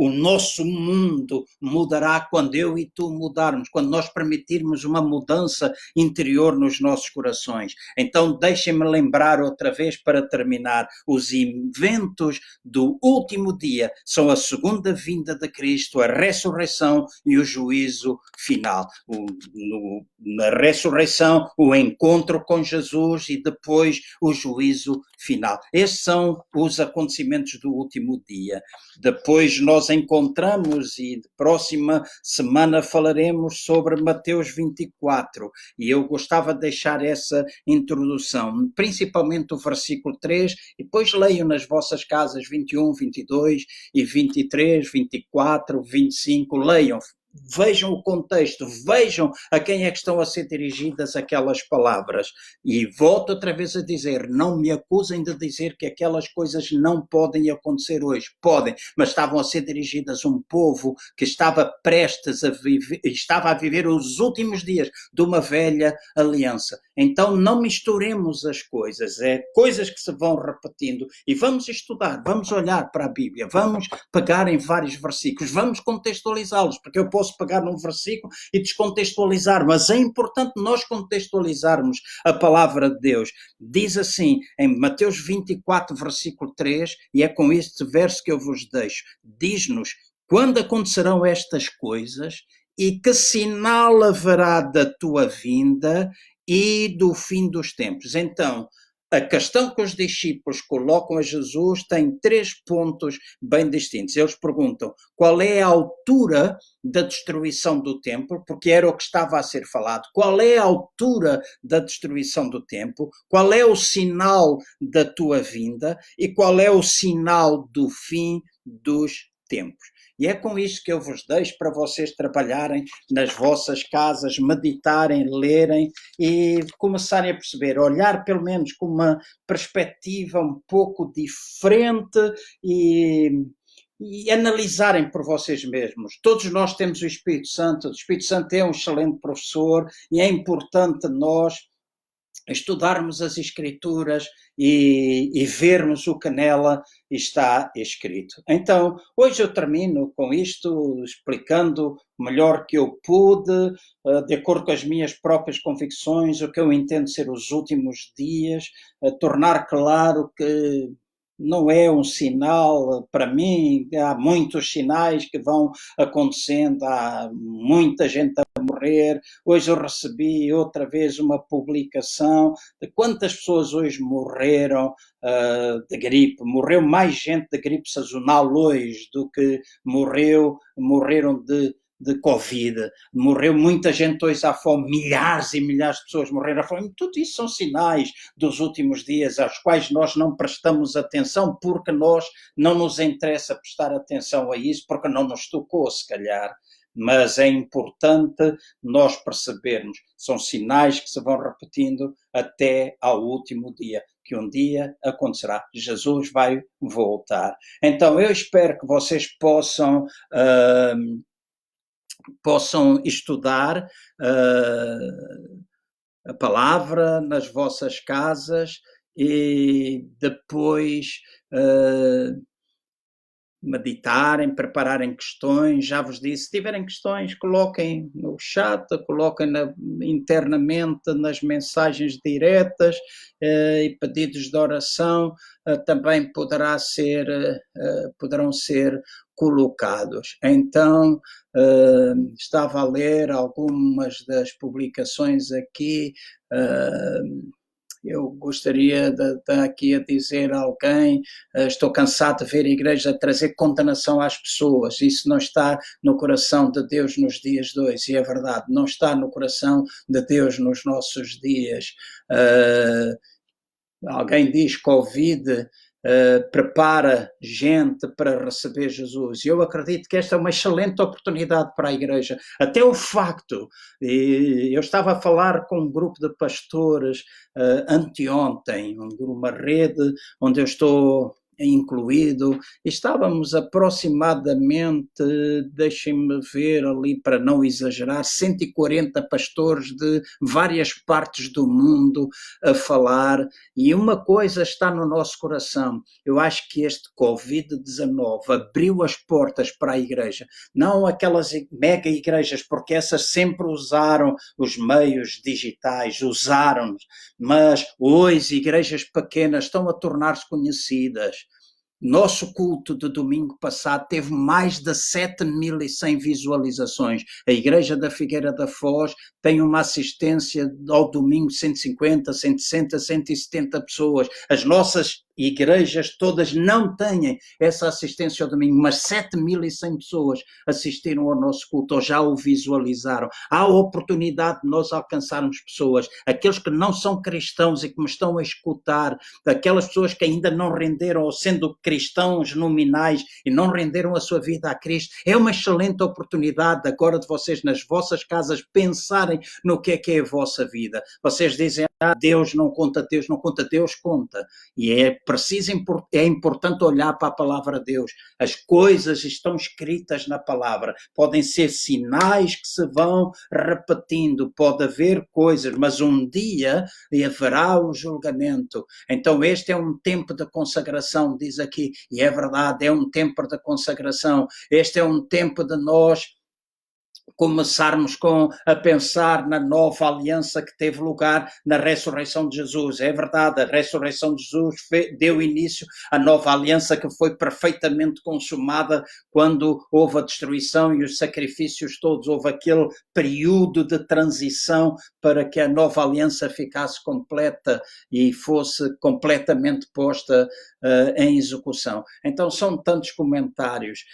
[SPEAKER 1] O nosso mundo mudará quando eu e tu mudarmos, quando nós permitirmos uma mudança interior nos nossos corações. Então deixem-me lembrar outra vez para terminar, os eventos do último dia são a segunda vinda de Cristo, a ressurreição e o juízo final. Na ressurreição, o encontro com Jesus e depois o juízo final. Estes são os acontecimentos do último dia. Depois nós encontramos e próxima semana falaremos sobre Mateus 24 e eu gostava de deixar essa introdução, principalmente o versículo 3 e depois leiam nas vossas casas 21, 22 e 23, 24, 25, leiam. Vejam o contexto, vejam a quem é que estão a ser dirigidas aquelas palavras. E volto outra vez a dizer, não me acusem de dizer que aquelas coisas não podem acontecer hoje. Podem, mas estavam a ser dirigidas a um povo que estava prestes a viver os últimos dias de uma velha aliança. Então não misturemos as coisas, coisas que se vão repetindo e vamos estudar, vamos olhar para a Bíblia, vamos pegar em vários versículos, vamos contextualizá-los, porque eu posso pegar num versículo e descontextualizar, mas é importante nós contextualizarmos a palavra de Deus. Diz assim, em Mateus 24, versículo 3, e é com este verso que eu vos deixo, diz-nos, quando acontecerão estas coisas e que sinal haverá da tua vinda e do fim dos tempos. Então, a questão que os discípulos colocam a Jesus tem 3 pontos bem distintos. Eles perguntam qual é a altura da destruição do templo, porque era o que estava a ser falado. Qual é a altura da destruição do templo? Qual é o sinal da tua vinda? E qual é o sinal do fim dos tempos? E é com isto que eu vos deixo para vocês trabalharem nas vossas casas, meditarem, lerem e começarem a perceber, olhar pelo menos com uma perspectiva um pouco diferente e analisarem por vocês mesmos. Todos nós temos o Espírito Santo é um excelente professor e é importante nós estudarmos as Escrituras e vermos o que nela está escrito. Então, hoje eu termino com isto, explicando o melhor que eu pude, de acordo com as minhas próprias convicções, o que eu entendo ser os últimos dias, tornar claro que não é um sinal, para mim, há muitos sinais que vão acontecendo, há muita gente a morrer. Hoje eu recebi outra vez uma publicação de quantas pessoas hoje morreram de gripe. Morreu mais gente de gripe sazonal hoje do que morreram de de Covid. Morreu muita gente hoje à fome, milhares e milhares de pessoas morreram à fome. Tudo isso são sinais dos últimos dias aos quais nós não prestamos atenção porque nós não nos interessa prestar atenção a isso, porque não nos tocou, se calhar. Mas é importante nós percebermos, são sinais que se vão repetindo até ao último dia, que um dia acontecerá. Jesus vai voltar. Então, eu espero que vocês possam estudar a palavra nas vossas casas e depois meditarem, prepararem questões. Já vos disse, se tiverem questões, coloquem no chat, coloquem internamente nas mensagens diretas e pedidos de oração também poderão ser colocados. Então, estava a ler algumas das publicações aqui. Eu gostaria de estar aqui a dizer a alguém, estou cansado de ver a igreja trazer condenação às pessoas. Isso não está no coração de Deus nos dias de hoje, e é verdade, não está no coração de Deus nos nossos dias. Alguém diz Covid prepara gente para receber Jesus. Eu acredito que esta é uma excelente oportunidade para a igreja. Até o facto, eu estava a falar com um grupo de pastores anteontem, uma rede onde eu estou incluído, estávamos aproximadamente, deixem-me ver ali para não exagerar, 140 pastores de várias partes do mundo a falar, e uma coisa está no nosso coração, eu acho que este Covid-19 abriu as portas para a igreja, não aquelas mega igrejas, porque essas sempre usaram os meios digitais, usaram-nos, mas hoje igrejas pequenas estão a tornar-se conhecidas. Nosso culto de domingo passado teve mais de 7.100 visualizações. A Igreja da Figueira da Foz tem uma assistência ao domingo de 150, 160, 170 pessoas. As nossas igrejas todas não têm essa assistência ao domingo, mas 7.100 pessoas assistiram ao nosso culto ou já o visualizaram. Há a oportunidade de nós alcançarmos pessoas, aqueles que não são cristãos e que me estão a escutar, aquelas pessoas que ainda não renderam, ou sendo cristãos nominais e não renderam a sua vida a Cristo. É uma excelente oportunidade agora de vocês nas vossas casas pensarem no que é a vossa vida. Vocês dizem, Deus não conta, Deus não conta, Deus conta. E é importante olhar para a palavra de Deus. As coisas estão escritas na palavra. Podem ser sinais que se vão repetindo. Pode haver coisas, mas um dia haverá o julgamento. Então este é um tempo de consagração, diz aqui. E é verdade, é um tempo de consagração. Este é um tempo de nós começarmos a pensar na nova aliança que teve lugar na ressurreição de Jesus. É verdade, a ressurreição de Jesus deu início à nova aliança que foi perfeitamente consumada quando houve a destruição e os sacrifícios todos, houve aquele período de transição para que a nova aliança ficasse completa e fosse completamente posta em execução. Então são tantos comentários.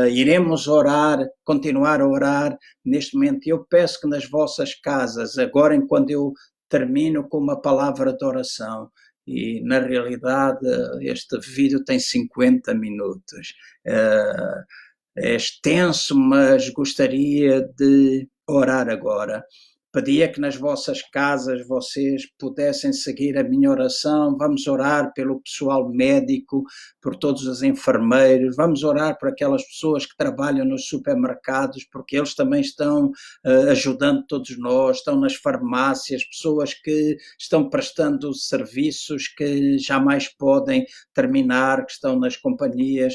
[SPEAKER 1] Iremos orar, continuar a orar neste momento. Eu peço que nas vossas casas, agora enquanto eu termino com uma palavra de oração, e na realidade este vídeo tem 50 minutos, é extenso, mas gostaria de orar agora. Pedia que nas vossas casas vocês pudessem seguir a minha oração. Vamos orar pelo pessoal médico, por todos os enfermeiros, vamos orar por aquelas pessoas que trabalham nos supermercados, porque eles também estão ajudando todos nós, estão nas farmácias, pessoas que estão prestando serviços que jamais podem terminar, que estão nas companhias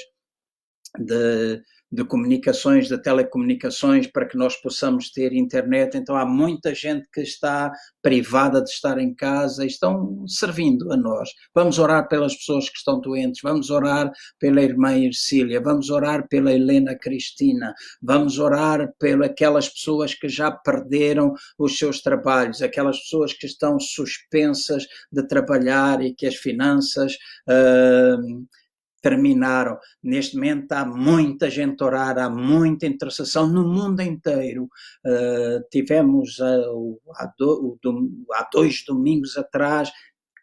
[SPEAKER 1] de comunicações, de telecomunicações, para que nós possamos ter internet. Então há muita gente que está privada de estar em casa e estão servindo a nós. Vamos orar pelas pessoas que estão doentes, vamos orar pela irmã Ercília, vamos orar pela Helena Cristina, vamos orar pelas aquelas pessoas que já perderam os seus trabalhos, aquelas pessoas que estão suspensas de trabalhar e que as finanças terminaram. Neste momento há muita gente a orar, há muita intercessão no mundo inteiro. Tivemos há 2 domingos atrás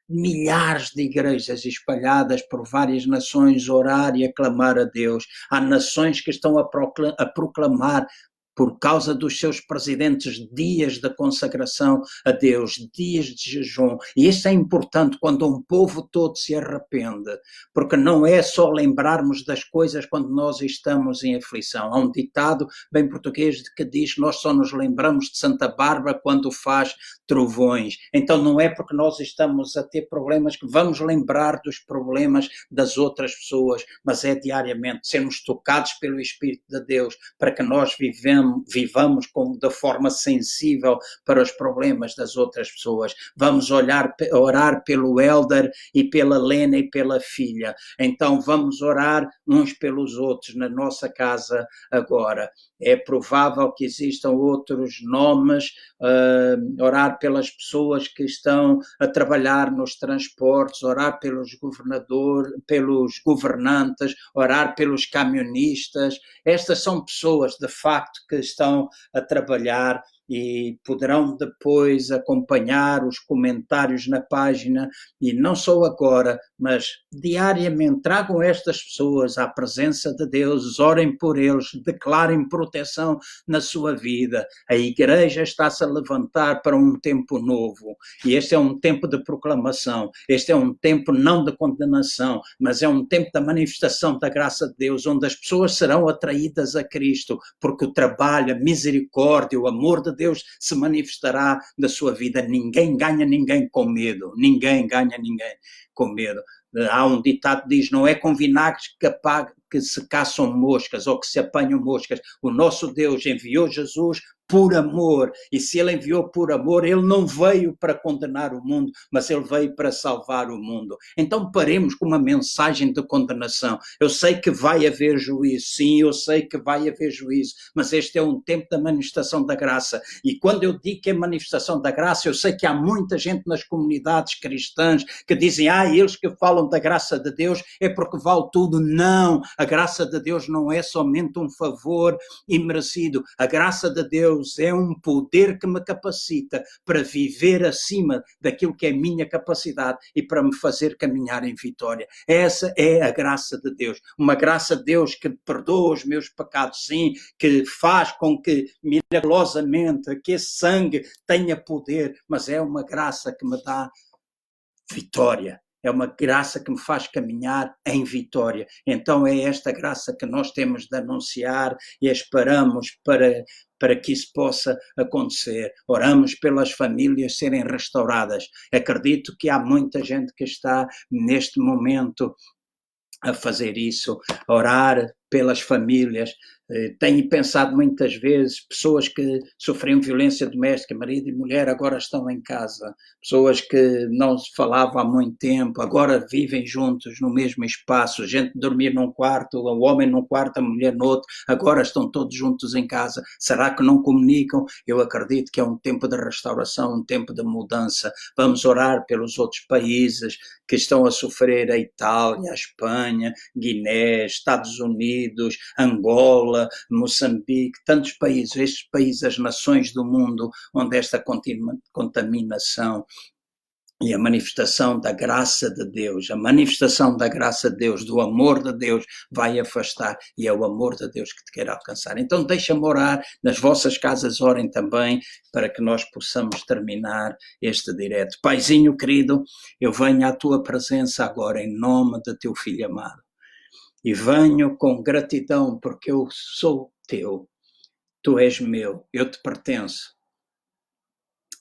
[SPEAKER 1] milhares de igrejas espalhadas por várias nações orar e a clamar a Deus. Há nações que estão a proclamar por causa dos seus presidentes, dias de consagração a Deus, dias de jejum. E isso é importante quando um povo todo se arrepende, porque não é só lembrarmos das coisas quando nós estamos em aflição. Há um ditado bem português que diz que nós só nos lembramos de Santa Bárbara quando faz trovões. Então não é porque nós estamos a ter problemas que vamos lembrar dos problemas das outras pessoas, mas é diariamente sermos tocados pelo Espírito de Deus para que nós vivamos da forma sensível para os problemas das outras pessoas. Vamos orar pelo Elder e pela Lena e pela filha. Então vamos orar uns pelos outros na nossa casa agora. É provável que existam outros nomes, orar pelas pessoas que estão a trabalhar nos transportes, orar pelos governantes, orar pelos camionistas. Estas são pessoas, de facto, que estão a trabalhar e poderão depois acompanhar os comentários na página e não só agora, mas diariamente tragam estas pessoas à presença de Deus, orem por eles, declarem proteção na sua vida. A igreja está-se a levantar para um tempo novo e este é um tempo de proclamação, este é um tempo não de condenação, mas é um tempo da manifestação da graça de Deus, onde as pessoas serão atraídas a Cristo, porque o trabalho, a misericórdia, o amor de Deus se manifestará na sua vida. Ninguém ganha ninguém com medo, ninguém ganha ninguém com medo. Há um ditado que diz, não é com vinagre que se caçam moscas ou que se apanham moscas. O nosso Deus enviou Jesus por amor, e se ele enviou por amor, ele não veio para condenar o mundo, mas ele veio para salvar o mundo. Então paremos com uma mensagem de condenação. Eu sei que vai haver juízo, sim, eu sei que vai haver juízo, mas este é um tempo da manifestação da graça, e quando eu digo que é manifestação da graça, eu sei que há muita gente nas comunidades cristãs que dizem, eles que falam da graça de Deus é porque vale tudo. Não, a graça de Deus não é somente um favor imerecido, a graça de Deus é um poder que me capacita para viver acima daquilo que é minha capacidade e para me fazer caminhar em vitória. Essa é a graça de Deus, uma graça de Deus que perdoa os meus pecados, sim, que faz com que milagrosamente que esse sangue tenha poder, mas é uma graça que me dá vitória. É uma graça que me faz caminhar em vitória. Então é esta graça que nós temos de anunciar e esperamos para que isso possa acontecer. Oramos pelas famílias serem restauradas. Acredito que há muita gente que está neste momento a fazer isso, a orar pelas famílias. Tenho pensado muitas vezes, pessoas que sofriam violência doméstica, marido e mulher, agora estão em casa. Pessoas que não se falavam há muito tempo, agora vivem juntos no mesmo espaço. Gente dormir num quarto, o homem num quarto, a mulher no outro, agora estão todos juntos em casa. Será que não comunicam? Eu acredito que é um tempo de restauração, um tempo de mudança. Vamos orar pelos outros países que estão a sofrer, a Itália, a Espanha, Guiné, Estados Unidos, Angola, Moçambique, tantos países, estes países, as nações do mundo onde esta contaminação e a manifestação da graça de Deus, a manifestação da graça de Deus, do amor de Deus, vai afastar, e é o amor de Deus que te quer alcançar. Então deixa-me orar, nas vossas casas orem também, para que nós possamos terminar este direto. Paizinho querido, eu venho à tua presença agora em nome de teu Filho amado, e venho com gratidão porque eu sou teu, tu és meu, eu te pertenço.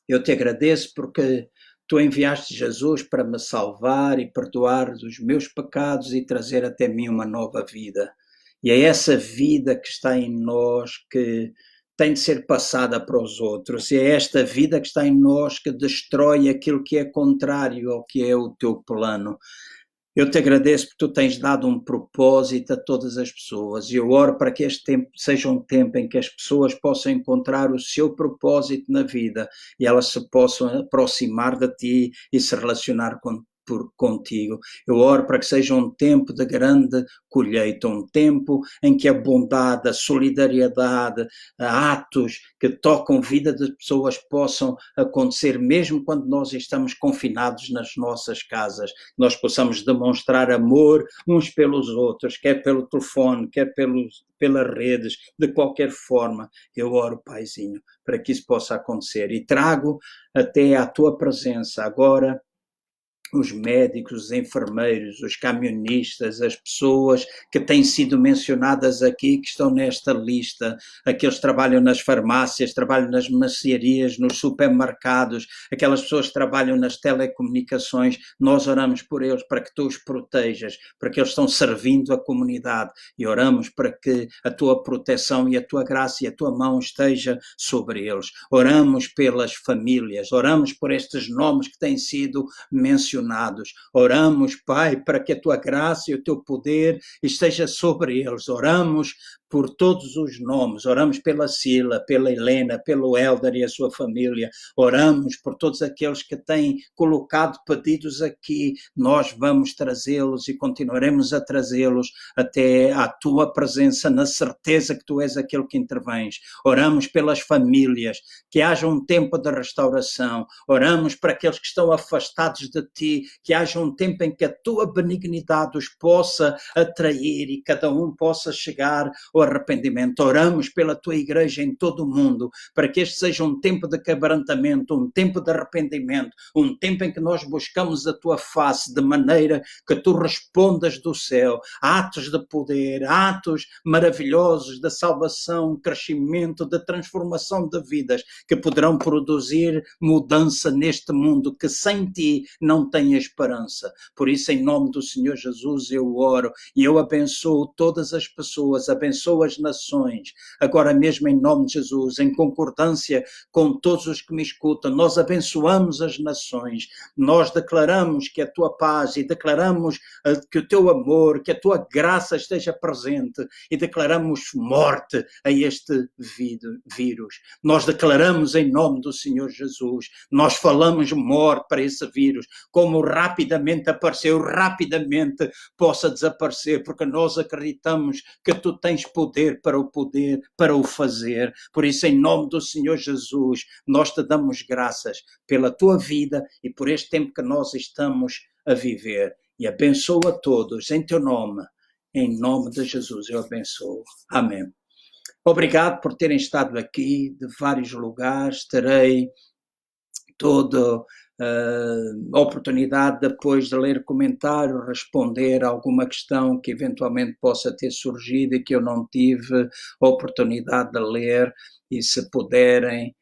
[SPEAKER 1] Eu te agradeço porque tu enviaste Jesus para me salvar e perdoar os meus pecados e trazer até mim uma nova vida. E é essa vida que está em nós que tem de ser passada para os outros. E é esta vida que está em nós que destrói aquilo que é contrário ao que é o teu plano. Eu te agradeço porque tu tens dado um propósito a todas as pessoas e eu oro para que este tempo seja um tempo em que as pessoas possam encontrar o seu propósito na vida e elas se possam aproximar de ti e se relacionar contigo. Eu oro para que seja um tempo de grande colheita, um tempo em que a bondade, a solidariedade, atos que tocam a vida das pessoas possam acontecer, mesmo quando nós estamos confinados nas nossas casas. Nós possamos demonstrar amor uns pelos outros, quer pelo telefone, quer pelas redes, de qualquer forma. Eu oro, Paizinho, para que isso possa acontecer. E trago até à tua presença agora os médicos, os enfermeiros, os camionistas, as pessoas que têm sido mencionadas aqui, que estão nesta lista, aqueles que trabalham nas farmácias, trabalham nas mercearias, nos supermercados, aquelas pessoas que trabalham nas telecomunicações, nós oramos por eles para que tu os protejas, porque eles estão servindo a comunidade, e oramos para que a tua proteção e a tua graça e a tua mão esteja sobre eles. Oramos pelas famílias, oramos por estes nomes que têm sido mencionados. Oramos, Pai, para que a tua graça e o teu poder esteja sobre eles. Oramos por todos os nomes, oramos pela Sila, pela Helena, pelo Helder e a sua família, oramos por todos aqueles que têm colocado pedidos aqui, nós vamos trazê-los e continuaremos a trazê-los até à tua presença, na certeza que tu és aquele que intervens. Oramos pelas famílias, que haja um tempo de restauração, oramos para aqueles que estão afastados de ti, que haja um tempo em que a tua benignidade os possa atrair e cada um possa chegar ao arrependimento. Oramos pela tua igreja em todo o mundo, para que este seja um tempo de quebrantamento, um tempo de arrependimento, um tempo em que nós buscamos a tua face de maneira que tu respondas do céu, atos de poder, atos maravilhosos de salvação, crescimento, de transformação de vidas, que poderão produzir mudança neste mundo que sem ti não tem esperança. Por isso, em nome do Senhor Jesus, eu oro e eu abençoo todas as pessoas, abençoo as nações, agora mesmo em nome de Jesus, em concordância com todos os que me escutam, nós abençoamos as nações, nós declaramos que a tua paz e declaramos que o teu amor, que a tua graça esteja presente e declaramos morte a este vírus. Nós declaramos em nome do Senhor Jesus, nós falamos morte para esse vírus, como rapidamente apareceu, rapidamente possa desaparecer, porque nós acreditamos que tu tens poder para o fazer. Por isso, em nome do Senhor Jesus, nós te damos graças pela tua vida e por este tempo que nós estamos a viver. E abençoa a todos em teu nome. Em nome de Jesus eu abençoo. Amém. Obrigado por terem estado aqui de vários lugares. Terei toda a oportunidade depois de ler comentários, responder a alguma questão que eventualmente possa ter surgido e que eu não tive a oportunidade de ler, e se puderem,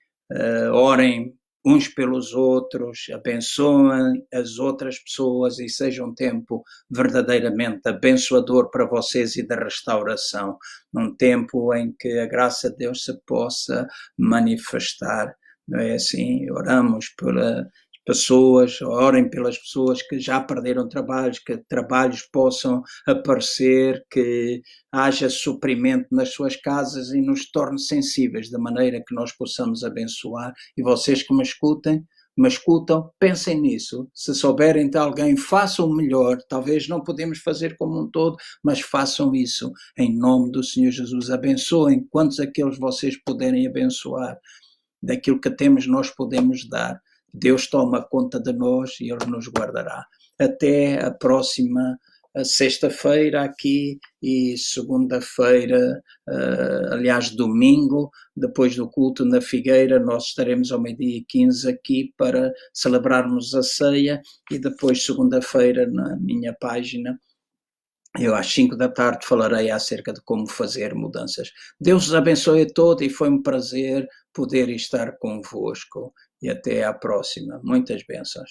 [SPEAKER 1] orem uns pelos outros, abençoem as outras pessoas e seja um tempo verdadeiramente abençoador para vocês e de restauração, num tempo em que a graça de Deus se possa manifestar. Não é assim? Oramos pelas pessoas, orem pelas pessoas que já perderam trabalhos, que trabalhos possam aparecer, que haja suprimento nas suas casas e nos torne sensíveis, de maneira que nós possamos abençoar. E vocês que me escutam, pensem nisso. Se souberem de alguém, façam o melhor. Talvez não podemos fazer como um todo, mas façam isso em nome do Senhor Jesus. Abençoem quantos aqueles vocês puderem abençoar. Daquilo que temos nós podemos dar. Deus toma conta de nós e Ele nos guardará. Até a próxima sexta-feira aqui e segunda-feira, aliás domingo, depois do culto na Figueira, nós estaremos ao 12h15 aqui para celebrarmos a ceia e depois segunda-feira na minha página, eu às 5 da tarde falarei acerca de como fazer mudanças. Deus os abençoe a todos e foi um prazer poder estar convosco. E até à próxima. Muitas bênçãos.